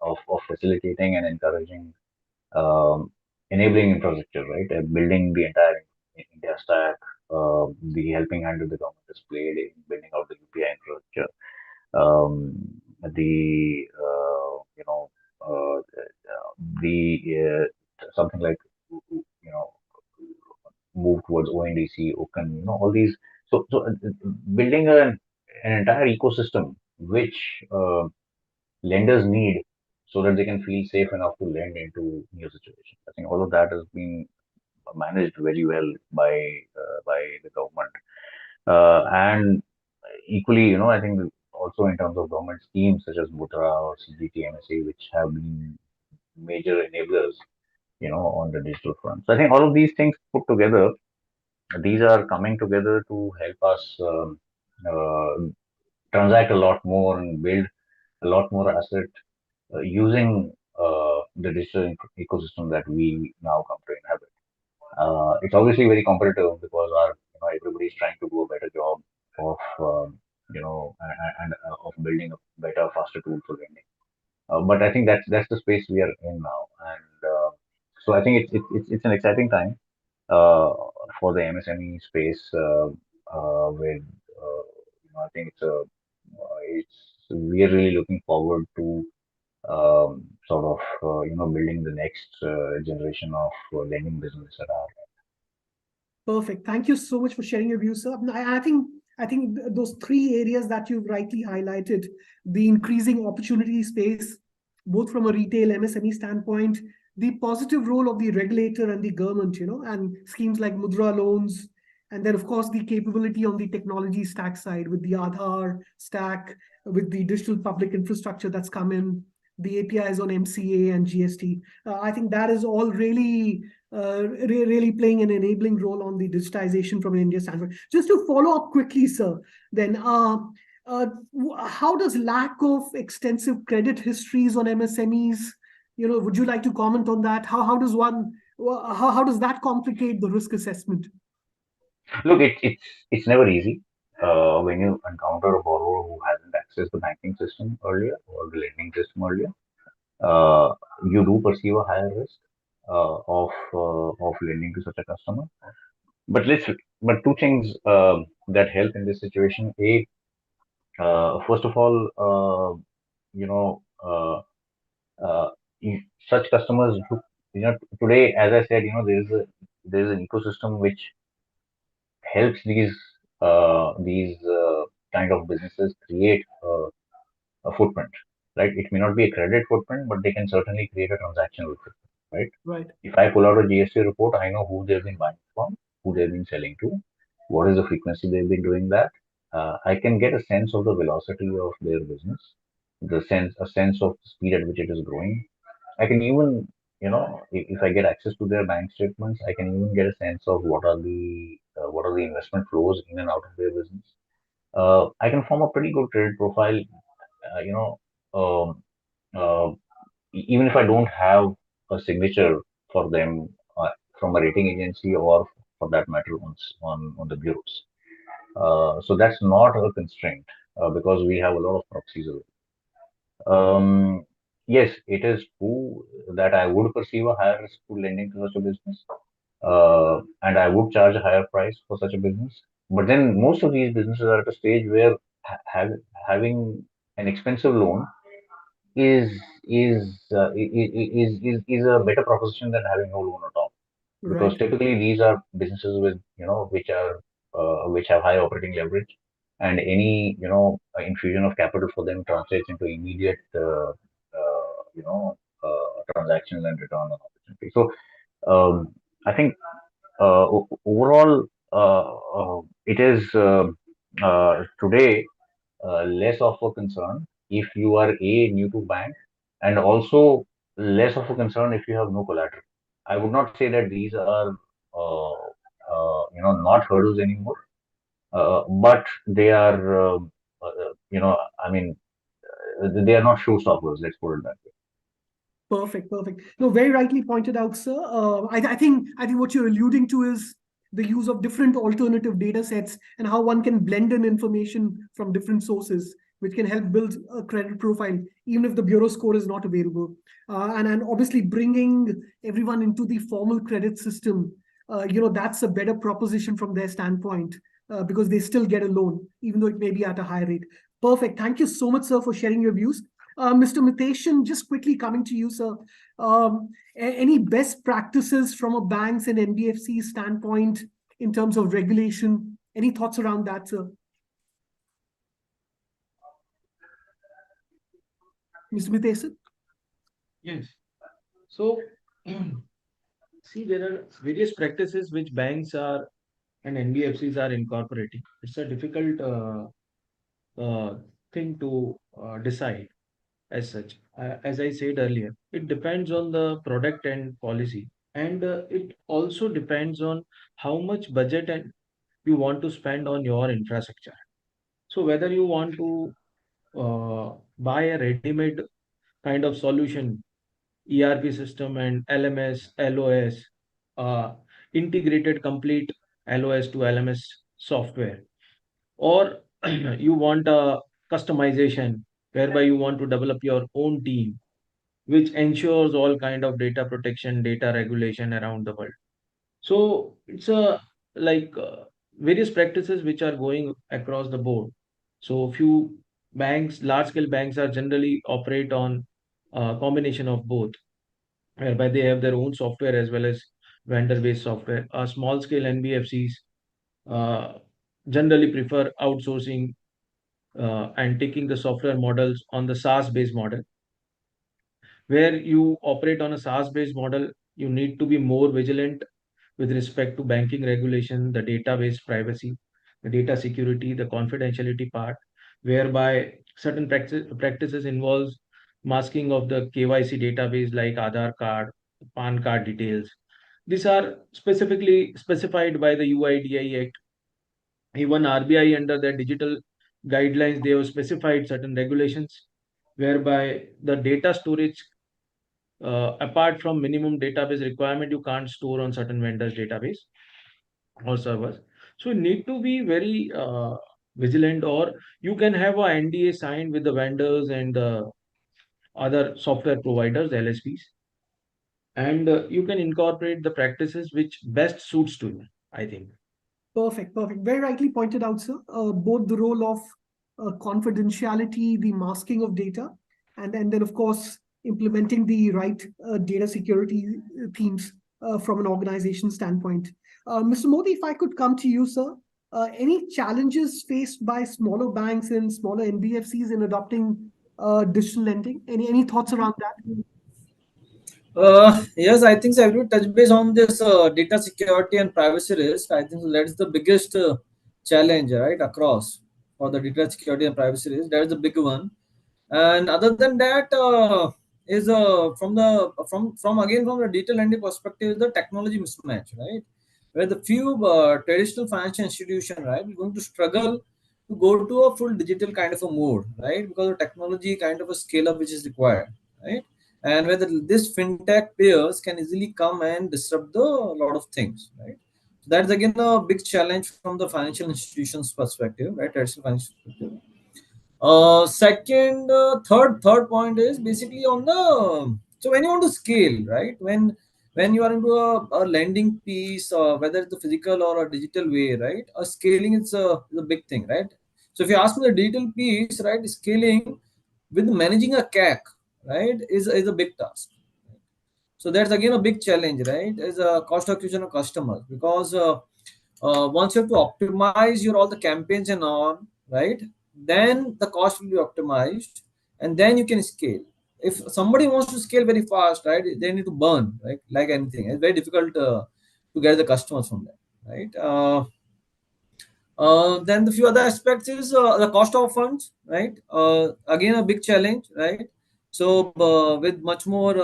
of facilitating and encouraging, um, enabling infrastructure, right? Building the entire India stack, the helping hand that the government has played in building out the UPI infrastructure, um, the the something like, move towards ONDC, OCAN, all these. So building an entire ecosystem which lenders need so that they can feel safe enough to lend into new situations. I think all of that has been managed very well by the government. And equally, I think also in terms of government schemes such as Mudra or CGT, MSA, which have been major enablers, on the digital front. So I think all of these things put together, these are coming together to help us uh, transact a lot more and build a lot more asset using the digital ecosystem that we now come to inhabit. It's obviously very competitive because everybody is trying to do a better job of of building a better, faster tool for lending. But I think that's the space we are in now, and so I think it's an exciting time uh, for the MSME space. With I think it's we are really looking forward to sort of building the next generation of lending business at our. Perfect. Thank you so much for sharing your views, sir. I think those three areas that you've rightly highlighted, the increasing opportunity space, both from a retail MSME standpoint, the positive role of the regulator and the government, and schemes like Mudra loans, and then of course the capability on the technology stack side with the Aadhaar stack, with the digital public infrastructure that's come in, the APIs on MCA and GST. I think that is all really really playing an enabling role on the digitization from an India standpoint. Just to follow up quickly, sir, then how does lack of extensive credit histories on MSMEs, would you like to comment on that? How does one, how does that complicate the risk assessment? Look, it's never easy when you encounter a borrower who hasn't accessed the banking system earlier or the lending system earlier. You do perceive a higher risk of lending to such a customer. But two things that help in this situation. First of all, you know, uh, such customers who, today, as I said, there's an ecosystem which helps these kind of businesses create a footprint, right? It may not be a credit footprint, but they can certainly create a transactional footprint, right? Right. If I pull out a GST report, I know who they've been buying from, who they've been selling to, what is the frequency they've been doing that. I can get a sense of the velocity of their business, a sense of the speed at which it is growing. I can even, if I get access to their bank statements, I can even get a sense of what are the investment flows in and out of their business. I can form a pretty good credit profile, uh, you know, um, uh, even if I don't have a signature for them from a rating agency or for that matter on the bureaus. So that's not a constraint because we have a lot of proxies. Yes, it is true that I would perceive a higher risk to lending to such a business, and I would charge a higher price for such a business. But then most of these businesses are at a stage where having an expensive loan is is a better proposition than having no loan at all, because Right. typically these are businesses with which have high operating leverage, and any infusion of capital for them translates into immediate transactions and return on opportunity. So I think overall it is today less of a concern if you are new to bank, and also less of a concern if you have no collateral. I would not say that these are not hurdles anymore, but they are I mean they are not showstoppers. Let's put it that way. Perfect, perfect. No, very rightly pointed out, sir. I think what you're alluding to is the use of different alternative data sets and how one can blend in information from different sources, which can help build a credit profile, even if the bureau score is not available. And obviously bringing everyone into the formal credit system, that's a better proposition from their standpoint because they still get a loan, even though it may be at a high rate. Perfect. Thank you so much, sir, for sharing your views. Mr. Miteshan, just quickly coming to you, sir. Any best practices from a bank's and NBFC standpoint in terms of regulation? Any thoughts around that, sir? Mr. Miteshan? Yes. So See, there are various practices which banks are and NBFCs are incorporating. It's a difficult thing to decide as such. As I said earlier, it depends on the product and policy, and it also depends on how much budget and you want to spend on your infrastructure. So whether you want to buy a ready-made kind of solution, ERP system and LMS, LOS, uh, integrated complete LOS to LMS software, or you want a customization whereby you want to develop your own team which ensures all kind of data protection, data regulation around the world. So it's a like various practices which are going across the board. So few banks, large scale banks are generally operate on a combination of both, whereby they have their own software as well as vendor based software. Small scale NBFCs uh, generally prefer outsourcing and taking the software models on the SaaS based model. Where you operate on a SaaS based model, you need to be more vigilant with respect to banking regulation, the database privacy, the data security, the confidentiality part, whereby certain practices involves masking of the KYC database like Aadhaar card, PAN card details. These are specifically specified by the UIDAI Act. Even RBI under their digital guidelines, they have specified certain regulations whereby the data storage, apart from minimum database requirement, you can't store on certain vendors database or servers. So you need to be very vigilant, or you can have a NDA signed with the vendors and the other software providers, LSPs, and you can incorporate the practices which best suits to you, I think. Perfect, perfect. Very rightly pointed out, sir. Both the role of confidentiality, the masking of data, and then, of course, implementing the right data security themes from an organization standpoint. Mr. Modi, if I could come to you, sir, any challenges faced by smaller banks and smaller NBFCs in adopting digital lending? Any thoughts around that? Yes, I think so. I will touch base on this data security and privacy risk. I think that's the biggest challenge, right, across for the data security and privacy risk. That is the big one. And other than that, is from again from the digital lending perspective, the technology mismatch, right? Where the few traditional financial institution, right, are going to struggle to go to a full digital kind of a mode, right, because of technology kind of a scale up which is required, right, and whether this fintech players can easily come and disrupt the lot of things, right. So that's again a big challenge from the financial institutions perspective, right, traditional financial perspective. Third point is basically on the, so when you want to scale, right, when you are into a lending piece, whether it's a physical or a digital way, right, a scaling is a big thing, right. So if you ask me the digital piece, right, scaling with managing a CAC, right, is a big task. So that's again a big challenge, right? Is a cost acquisition of customers, because once you have to optimize your all the campaigns and all, right? Then the cost will be optimized, and then you can scale. If somebody wants to scale very fast, right, they need to burn, right? Like anything, it's very difficult to get the customers from that, right? Then the few other aspects is the cost of funds, right? Again, a big challenge, right? So with much more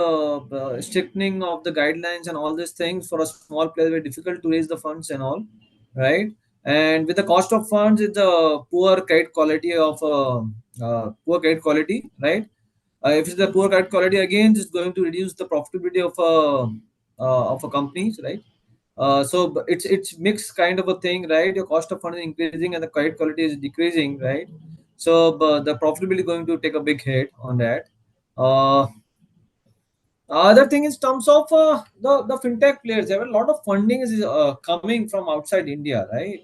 strictening of the guidelines and all these things for a small player, very difficult to raise the funds and all, right? And with the cost of funds, it's a poor credit quality, right? If it's the poor credit quality, again, it's going to reduce the profitability of a companies, right? It's mixed kind of a thing, right? Your cost of funding increasing and the credit quality is decreasing, right? So the profitability going to take a big hit on that. Uh, Other thing is terms of the fintech players. There are a lot of funding is coming from outside India, right?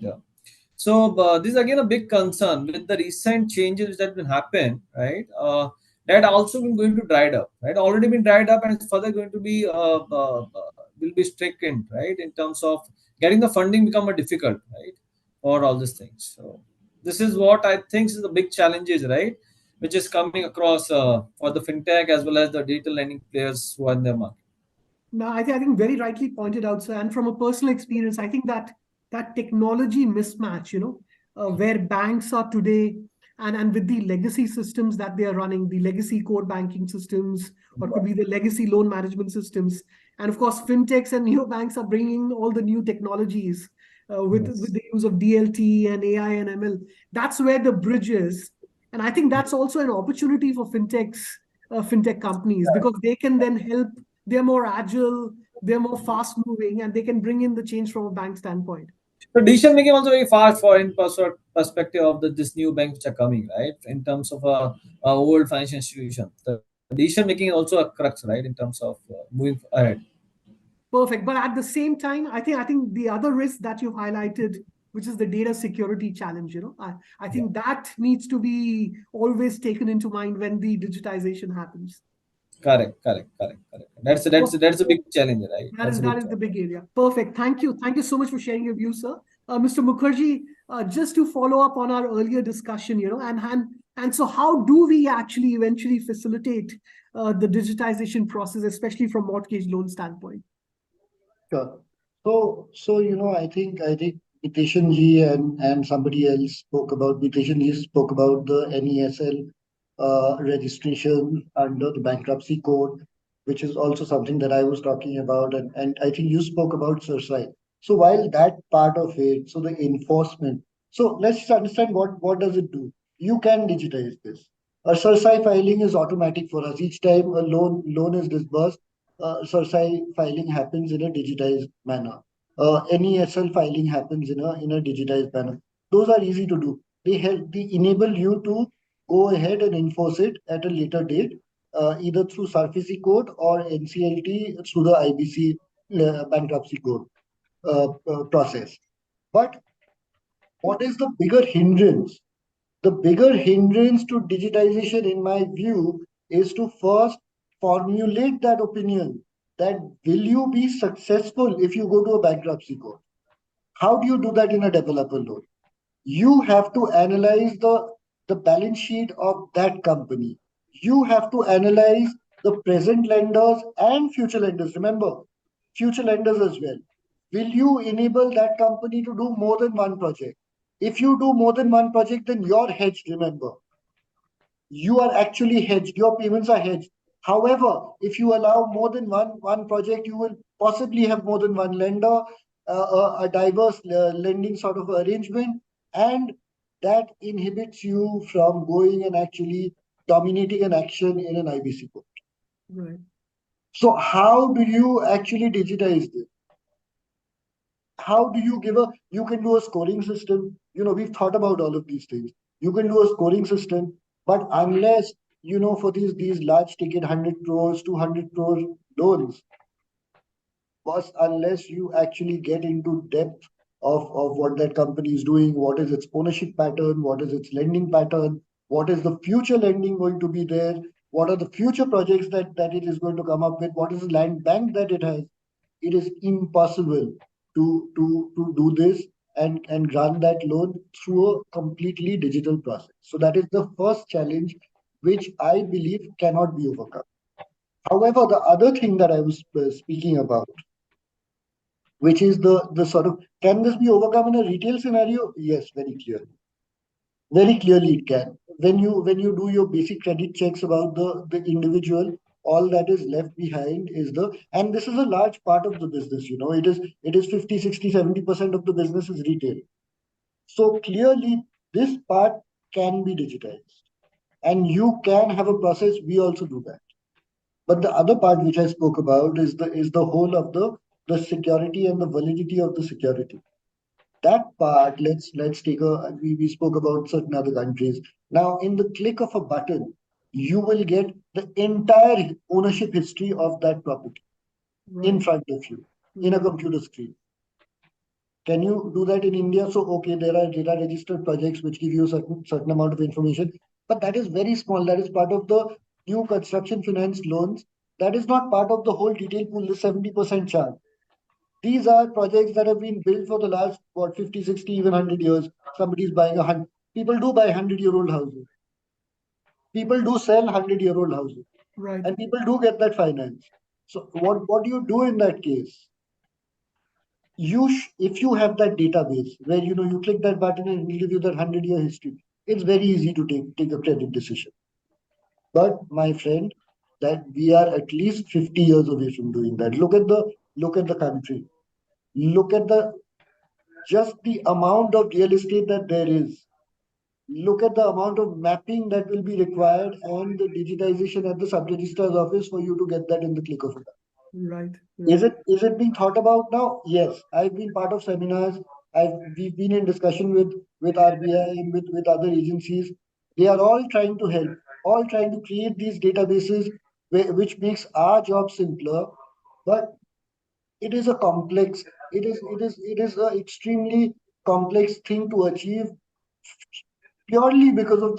So this is again a big concern with the recent changes that will happen, right? That also been going to dried up, right? Already been dried up, and it's further going to be will be strictened, right? In terms of getting the funding become a difficult, right? For all these things. So this is what I think is the big challenges, right? Which is coming across for the fintech as well as the digital lending players who are in the market. No, I think very rightly pointed out, sir. And from a personal experience, I think that that technology mismatch, where banks are today, and with the legacy systems that they are running, the legacy core banking systems, or could be the legacy loan management systems, and of course, fintechs and neobanks are bringing all the new technologies with the use of DLT and AI and ML. That's where the bridge is, and I think that's also an opportunity for fintech companies, because they can then help. They're more agile, they're more fast moving, and they can bring in the change from a bank standpoint. So decision making also very fast for in perspective of this new banks which are coming, right? In terms of a old financial institution, the decision making is also a crux, right? In terms of moving ahead. Perfect. But at the same time, I think the other risk that you highlighted, which is the data security challenge, I think that needs to be always taken into mind when the digitization happens. Correct. That's a big challenge, right? That That's is a that big is the challenge. big area. Perfect. Thank you. Thank you so much for sharing your views, sir. Mr. Mukherjee, just to follow up on our earlier discussion, and so how do we actually eventually facilitate the digitization process, especially from mortgage loan standpoint? Sure. So I think Nitishan ji and somebody else spoke about Nitishan ji spoke about the NESL registration under the bankruptcy code, which is also something that I was talking about, and I think you spoke about CERSAI. So while that part of it, so the enforcement, so let's just understand what does it do? You can digitize this. A CERSAI filing is automatic for us. Each time a loan is disbursed, CERSAI filing happens in a digitized manner. NESL filing happens in a digitized manner. Those are easy to do. They enable you to go ahead and enforce it at a later date, either through SARFAESI code or NCLT through the IBC bankruptcy code process. But what is the bigger hindrance? The bigger hindrance to digitization, in my view, is to first formulate that opinion that will you be successful if you go to a bankruptcy court? How do you do that in a developer loan? You have to analyze the balance sheet of that company. You have to analyze the present lenders and future lenders. Remember, future lenders as well. Will you enable that company to do more than one project? If you do more than one project, then you're hedged, remember. You are actually hedged. Your payments are hedged. However, if you allow more than one project, you will possibly have more than one lender, a diverse lending sort of arrangement, and that inhibits you from going and actually dominating an action in an IBC court. Right. So how do you actually digitize this? How do you you can do a scoring system. We've thought about all of these things. You can do a scoring system, but unless, for these large ticket 100 crores, 200 crore loans, was unless you actually get into depth of what that company is doing, what is its ownership pattern, what is its lending pattern, what is the future lending going to be there, what are the future projects that it is going to come up with, what is the land bank that it has. It is impossible to do this and run that loan through a completely digital process. So that is the first challenge, which I believe cannot be overcome. However, the other thing that I was speaking about, which is the sort of, can this be overcome in a retail scenario? Yes, very clearly. Very clearly it can. When you do your basic credit checks about the individual, all that is left behind is and this is a large part of the business. It is 50, 60, 70% of the business is retail. So clearly this part can be digitized. And you can have a process, we also do that. But the other part which I spoke about is the whole of the security and the validity of the security. That part, let's take we spoke about certain other countries. Now, in the click of a button, you will get the entire ownership history of that property in Right. front of you in a computer screen. Can you do that in India? So, okay, there are data registered projects which give you a certain amount of information, but that is very small. That is part of the new construction finance loans. That is not part of the whole detail pool, the 70% chart. These are projects that have been built for the last, what, 50, 60, even 100 years. Somebody's buying people do buy 100-year-old houses. People do sell 100-year-old houses. Right. And people do get that finance. So what do you do in that case? If you have that database where you click that button and it'll give you that 100-year history, it's very easy to take a credit decision. But my friend, that we are at least 50 years away from doing that. Look at the country. Look at the just the amount of real estate that there is. Look at the amount of mapping that will be required and the digitization at the sub-registrar's office for you to get that in the click of a button. Right, Is right. it being thought about now? Yes, I've been part of seminars. We've been in discussion with RBI and with other agencies. They are all trying to help, all trying to create these databases which makes our job simpler. But it is a complex. It is an extremely complex thing to achieve purely because of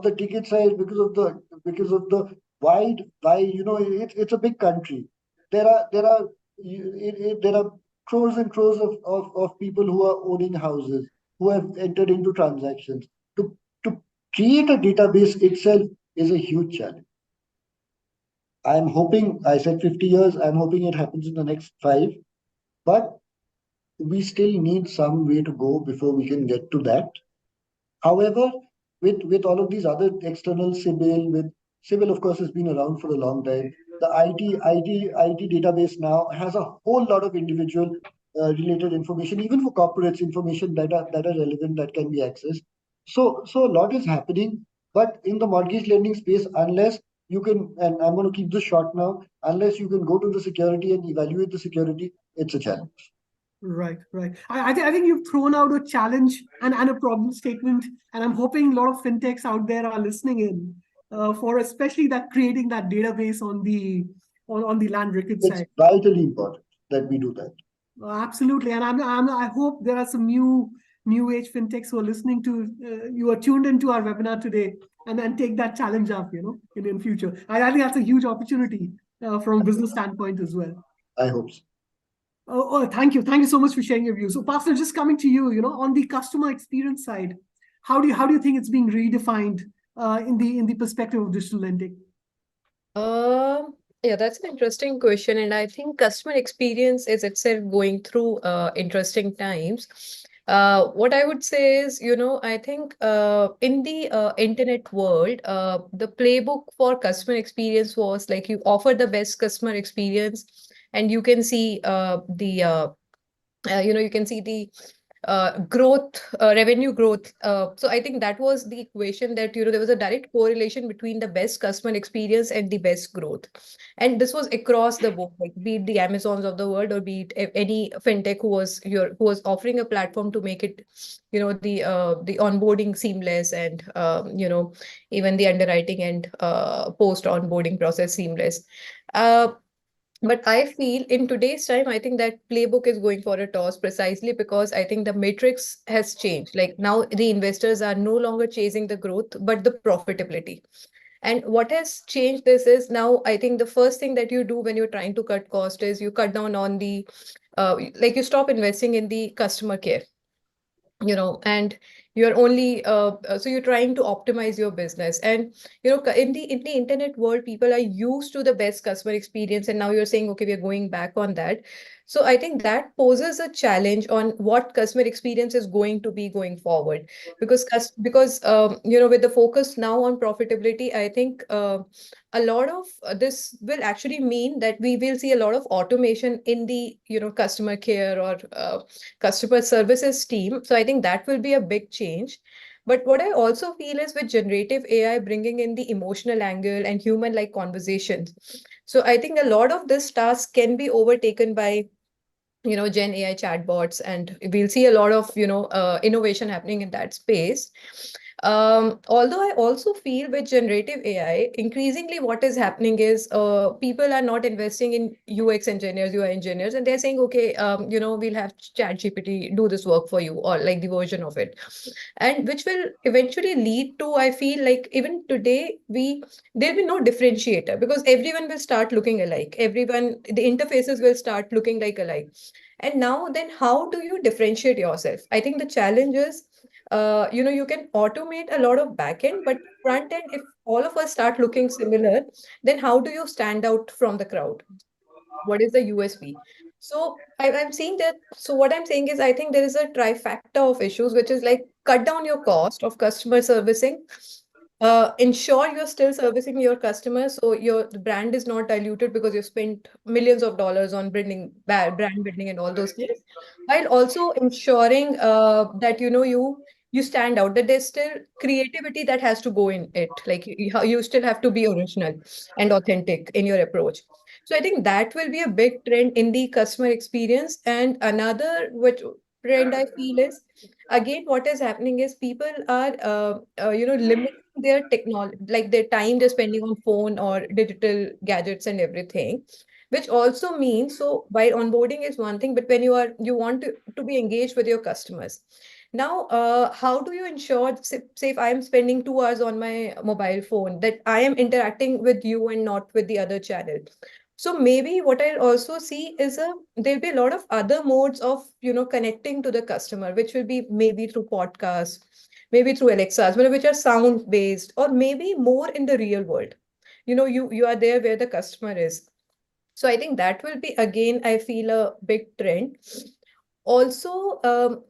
the ticket size, because of the wide. It's a big country. There are crores and crores of people who are owning houses, who have entered into transactions. To create a database itself is a huge challenge. I'm hoping, I said 50 years, I'm hoping it happens in the next 5, but we still need some way to go before we can get to that. However, with all of these other external Civil of course has been around for a long time. The IT database now has a whole lot of individual related information, even for corporates, information that are relevant that can be accessed. So a lot is happening, but in the mortgage lending space, unless you can, and I'm going to keep this short now, unless you can go to the security and evaluate the security, it's a challenge. Right, right. I think you've thrown out a challenge and a problem statement, and I'm hoping a lot of fintechs out there are listening in for especially that creating that database on the land record It's side. vitally important that we do that. Absolutely, and I hope there are some new age fintechs who are listening to you are tuned into our webinar today, and then take that challenge up, in future. I think that's a huge opportunity from a business standpoint as well. I hope so. Thank you. Thank you so much for sharing your views. So, Pastor, just coming to you, on the customer experience side, how do you think it's being redefined in the perspective of digital lending? Yeah, that's an interesting question, and I think customer experience is itself going through interesting times. What I would say is, I think in the internet world, the playbook for customer experience was like you offer the best customer experience, and you can see you can see the revenue growth. So I think that was the equation that, there was a direct correlation between the best customer experience and the best growth. And this was across the board, like be it the Amazons of the world or be it any fintech who was offering a platform to make it, the onboarding seamless and, even the underwriting and post onboarding process seamless. Uh, but I feel in today's time, I think that playbook is going for a toss precisely because I think the matrix has changed. Like now, the investors are no longer chasing the growth, but the profitability. And what has changed this is now, I think the first thing that you do when you're trying to cut cost is you cut down on like you stop investing in the customer care, and you're only so you're trying to optimize your business. And in the internet world, people are used to the best customer experience, and now you're saying, okay, we're going back on that. So I think that poses a challenge on what customer experience is going to be going forward, because with the focus now on profitability, I think a lot of this will actually mean that we will see a lot of automation in the customer care or customer services team. So I think that will be a big change. But what I also feel is with generative AI bringing in the emotional angle and human like conversations. So I think a lot of this task can be overtaken by Gen AI chatbots, and we'll see a lot of innovation happening in that space. Although I also feel with generative AI, increasingly what is happening is people are not investing in UX engineers, UI engineers, and they're saying, okay, we'll have ChatGPT do this work for you, or like the version of it, and which will eventually lead to, I feel like even today there'll be no differentiator because everyone will start looking alike. The interfaces will start looking like alike. And now then how do you differentiate yourself? I think the challenge is, you can automate a lot of backend, but front end, if all of us start looking similar, then how do you stand out from the crowd? What is the USP? So I'm seeing that. So what I'm saying is, I think there is a trifecta of issues, which is like cut down your cost of customer servicing, ensure you're still servicing your customers, so your the brand is not diluted because you spent millions of dollars on brand building and all those things, while also ensuring that you stand out, that there's still creativity that has to go in it, like you still have to be original and authentic in your approach. So I think that will be a big trend in the customer experience. And another which trend I feel is, again, what is happening is people are limiting their technology, like their time they're spending on phone or digital gadgets and everything, which also means, so while onboarding is one thing, but when you want to be engaged with your customers. Now, how do you ensure, say if I'm spending 2 hours on my mobile phone, that I am interacting with you and not with the other channel? So maybe what I'll also see is there'll be a lot of other modes of connecting to the customer, which will be maybe through podcasts, maybe through Alexas, which are sound based, or maybe more in the real world. You are there where the customer is. So I think that will be, again, I feel, a big trend. Also,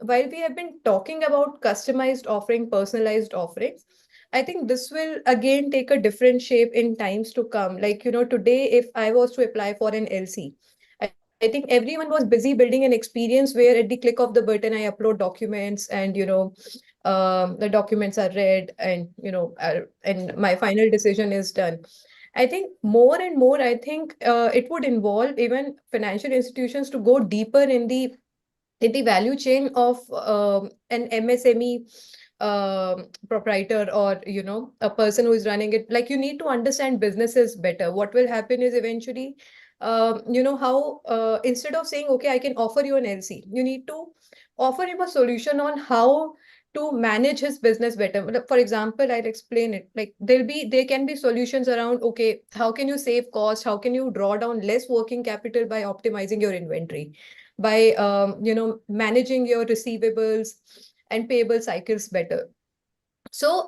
while we have been talking about customized offering, personalized offerings, I think this will again take a different shape in times to come. Like, today, if I was to apply for an LC, I think everyone was busy building an experience where at the click of the button, I upload documents and, the documents are read and, and my final decision is done. I think more and more, I think it would involve even financial institutions to go deeper in the value chain of an MSME proprietor, or a person who is running it. Like, you need to understand businesses better. What will happen is eventually, how instead of saying, okay, I can offer you an LC, you need to offer him a solution on how to manage his business better. For example, I'll explain it. Like, there can be solutions around, okay, how can you save cost, how can you draw down less working capital by optimizing your inventory, by managing your receivables and payable cycles better. So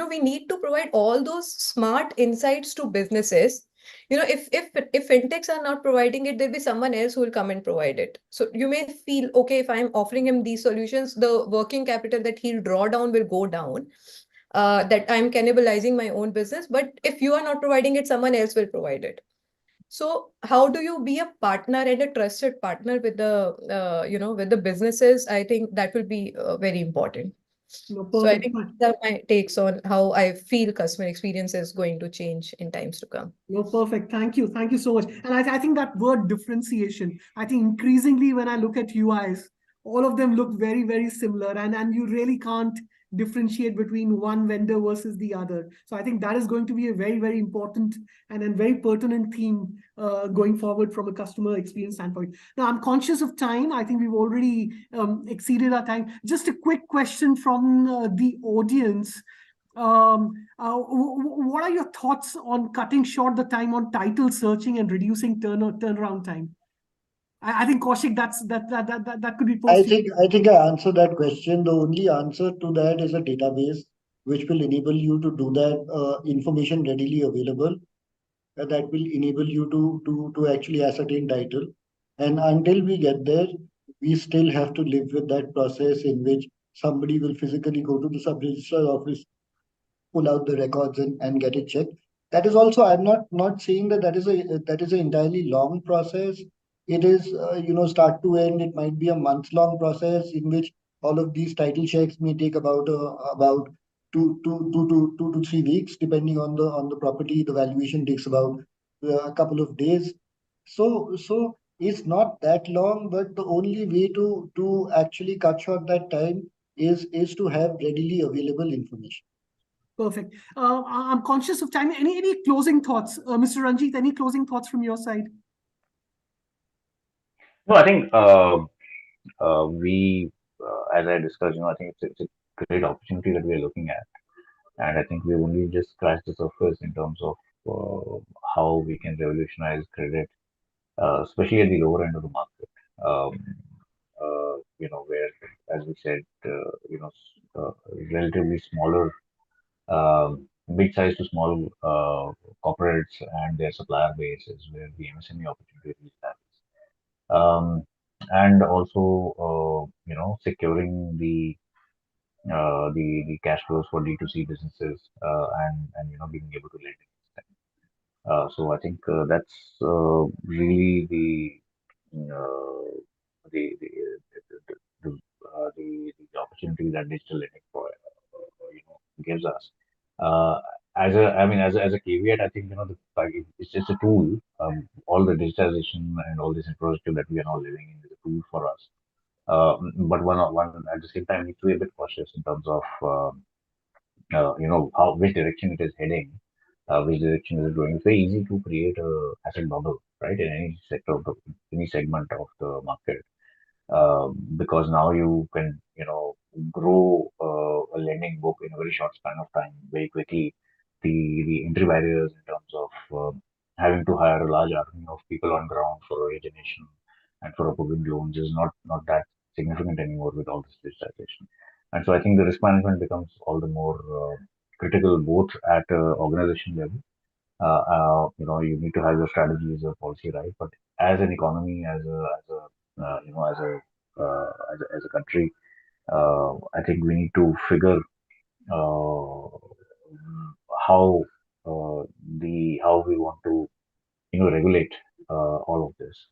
we need to provide all those smart insights to businesses. If fintechs are not providing it, there'll be someone else who will come and provide it. So you may feel, okay, if I'm offering him these solutions, the working capital that he'll draw down will go down, that I'm cannibalizing my own business. But if you are not providing it, someone else will provide it. So how do you be a partner and a trusted partner with the businesses? I think that will be very important. No, So I perfect. think these are my takes on how I feel customer experience is going to change in times to come. No, perfect. Thank you. Thank you so much. And I think that word differentiation, I think increasingly when I look at UIs, all of them look very, very similar. And you really can't differentiate between one vendor versus the other. So I think that is going to be a very, very important and a very pertinent theme going forward from a customer experience standpoint. Now, I'm conscious of time. I think we've already exceeded our time. Just a quick question from the audience. What are your thoughts on cutting short the time on title searching and reducing turnaround time? I think Kaushik, that could be posed. I think I answered that question. The only answer to that is a database which will enable you to do that information readily available. That will enable you to actually ascertain title. And until we get there, we still have to live with that process in which somebody will physically go to the sub-registrar office, pull out the records and get it checked. That is also, I'm not saying that that is an entirely long process. It is start to end. It might be a month-long process in which all of these title checks may take about 2 to 3 weeks, depending on the property. The valuation takes about a couple of days. So it's not that long, but the only way to actually cut short that time is to have readily available information. Perfect. I'm conscious of time. Any closing thoughts, Mr. Ranjit? Any closing thoughts from your side? No, I think as I discussed, I think it's a great opportunity that we are looking at, and I think we only just scratched the surface in terms of how we can revolutionize credit, especially at the lower end of the market. Um, where, as we said, relatively smaller mid-sized to small corporates and their supplier base is where the MSME opportunity really lies. And also, securing the cash flows for D2C businesses, and being able to lend against them. So I think that's really uh, the opportunity that digital lending gives us. Uh, as a caveat, I think like, it's just a tool. All the digitization and all this infrastructure that we are now living in is a tool for us. But one at the same time, need to be a bit cautious in terms of how which direction it is heading, which direction is it going. It's very easy to create a asset bubble, right, in any sector of the any segment of the market, because now you can grow a lending book in a very short span of time very quickly. The entry barriers in terms of having to hire a large army of people on ground for origination and for approving loans is not that significant anymore with all this digitization. And so I think the risk management becomes all the more critical both at organization level. You need to have your strategies, your policy right, but as an economy, as a country, I think we need to figure uh, how how we want to regulate all of this.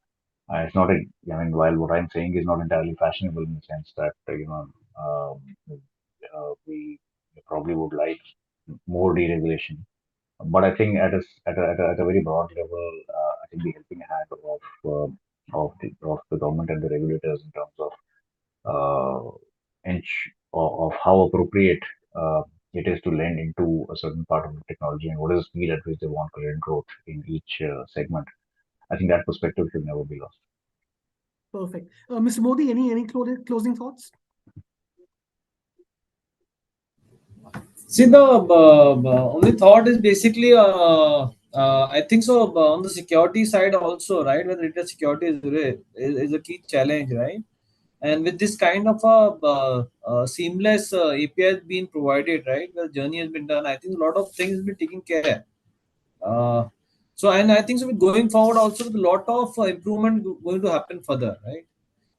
It's not while what I'm saying is not entirely fashionable in the sense that we probably would like more deregulation, but I think at a very broad level, I think the helping hand of the government and the regulators in terms of of how appropriate it is to lend into a certain part of the technology and what is the speed at which they want to lend growth in each segment. I think that perspective should never be lost. Perfect. Mr. Modi, any closing thoughts? See, the only thought is basically, I think so on the security side also, right? Whether data security is a key challenge, right? And with this kind of a seamless API has been provided, right? The journey has been done. I think a lot of things will be taken care. Uh, and I think so with going forward also with a lot of improvement going to happen further, right?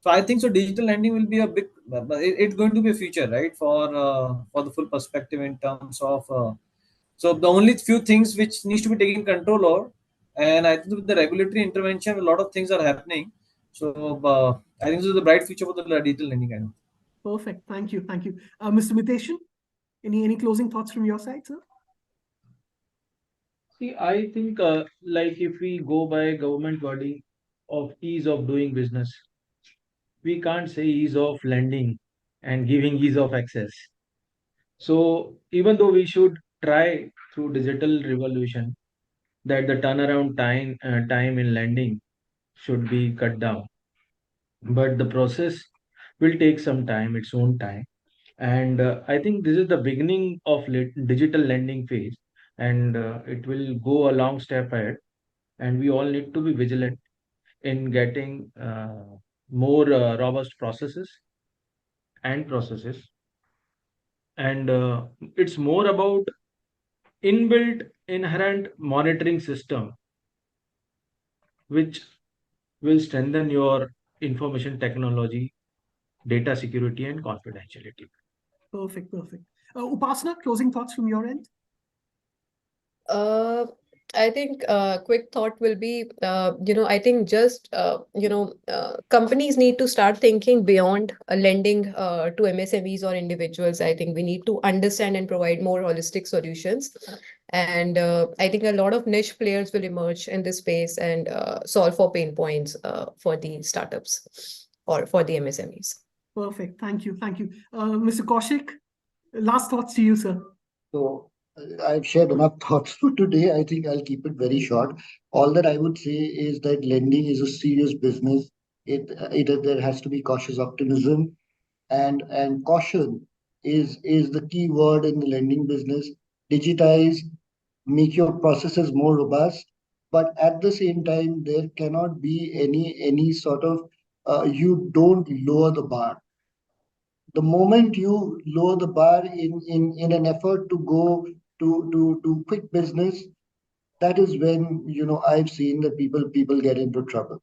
So I think so digital lending will be a big, it's going to be a future, right? For the full perspective in terms of, so the only few things which needs to be taken control of, and I think with the regulatory intervention, a lot of things are happening. So I think this is the bright future for the digital lending kind of. Perfect. Thank you. Thank you. Mr. Miteshan, any closing thoughts from your side, sir? See, I think like if we go by government wording of ease of doing business, we can't say ease of lending and giving ease of access. So even though we should try through digital revolution that the turnaround time in lending should be cut down, but the process will take some time, its own time. And I think this is the beginning of digital lending phase, and it will go a long step ahead. And we all need to be vigilant in getting more robust processes. And it's more about inbuilt inherent monitoring system, which will strengthen your information technology, data security, and confidentiality. Perfect. Perfect. Upasana, closing thoughts from your end? Uh, I think quick thought will be, I think just, companies need to start thinking beyond lending to MSMEs or individuals. I think we need to understand and provide more holistic solutions. And I think a lot of niche players will emerge in this space and solve for pain points for the startups or for the MSMEs. Perfect. Thank you. Thank you. Mr. Kaushik, last thoughts to you, sir. So I've shared enough thoughts for today. I think I'll keep it very short. All that I would say is that lending is a serious business. It there has to be cautious optimism, and caution is the key word in the lending business. Digitize, make your processes more robust, but at the same time, there cannot be any sort of you don't lower the bar. The moment you lower the bar in an effort to go to quick business, that is when, I've seen that people get into trouble.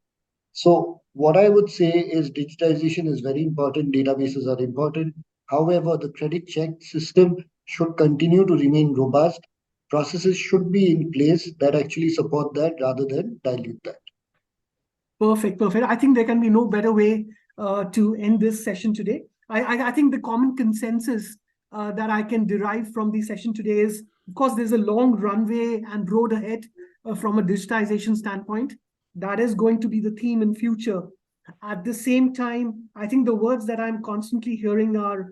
So what I would say is digitization is very important, databases are important. However, the credit check system should continue to remain robust. Processes should be in place that actually support that rather than dilute that. Perfect, perfect. I think there can be no better way to end this session today. I think the common consensus that I can derive from the session today is, of course, there's a long runway and road ahead from a digitization standpoint. That is going to be the theme in future. At the same time, I think the words that I'm constantly hearing are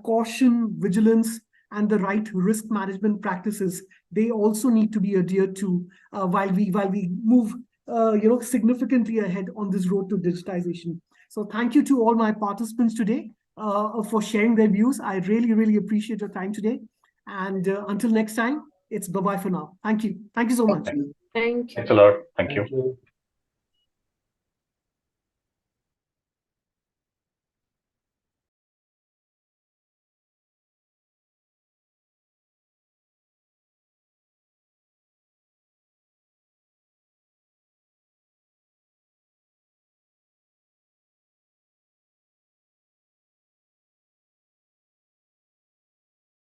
caution, vigilance, and the right risk management practices. They also need to be adhered to while we move significantly ahead on this road to digitization. So thank you to all my participants today for sharing their views. I really, really appreciate your time today. And until next time, it's bye-bye for now. Thank you. Thank you so much. Thank you. Thanks a lot. Thank you. Thank you.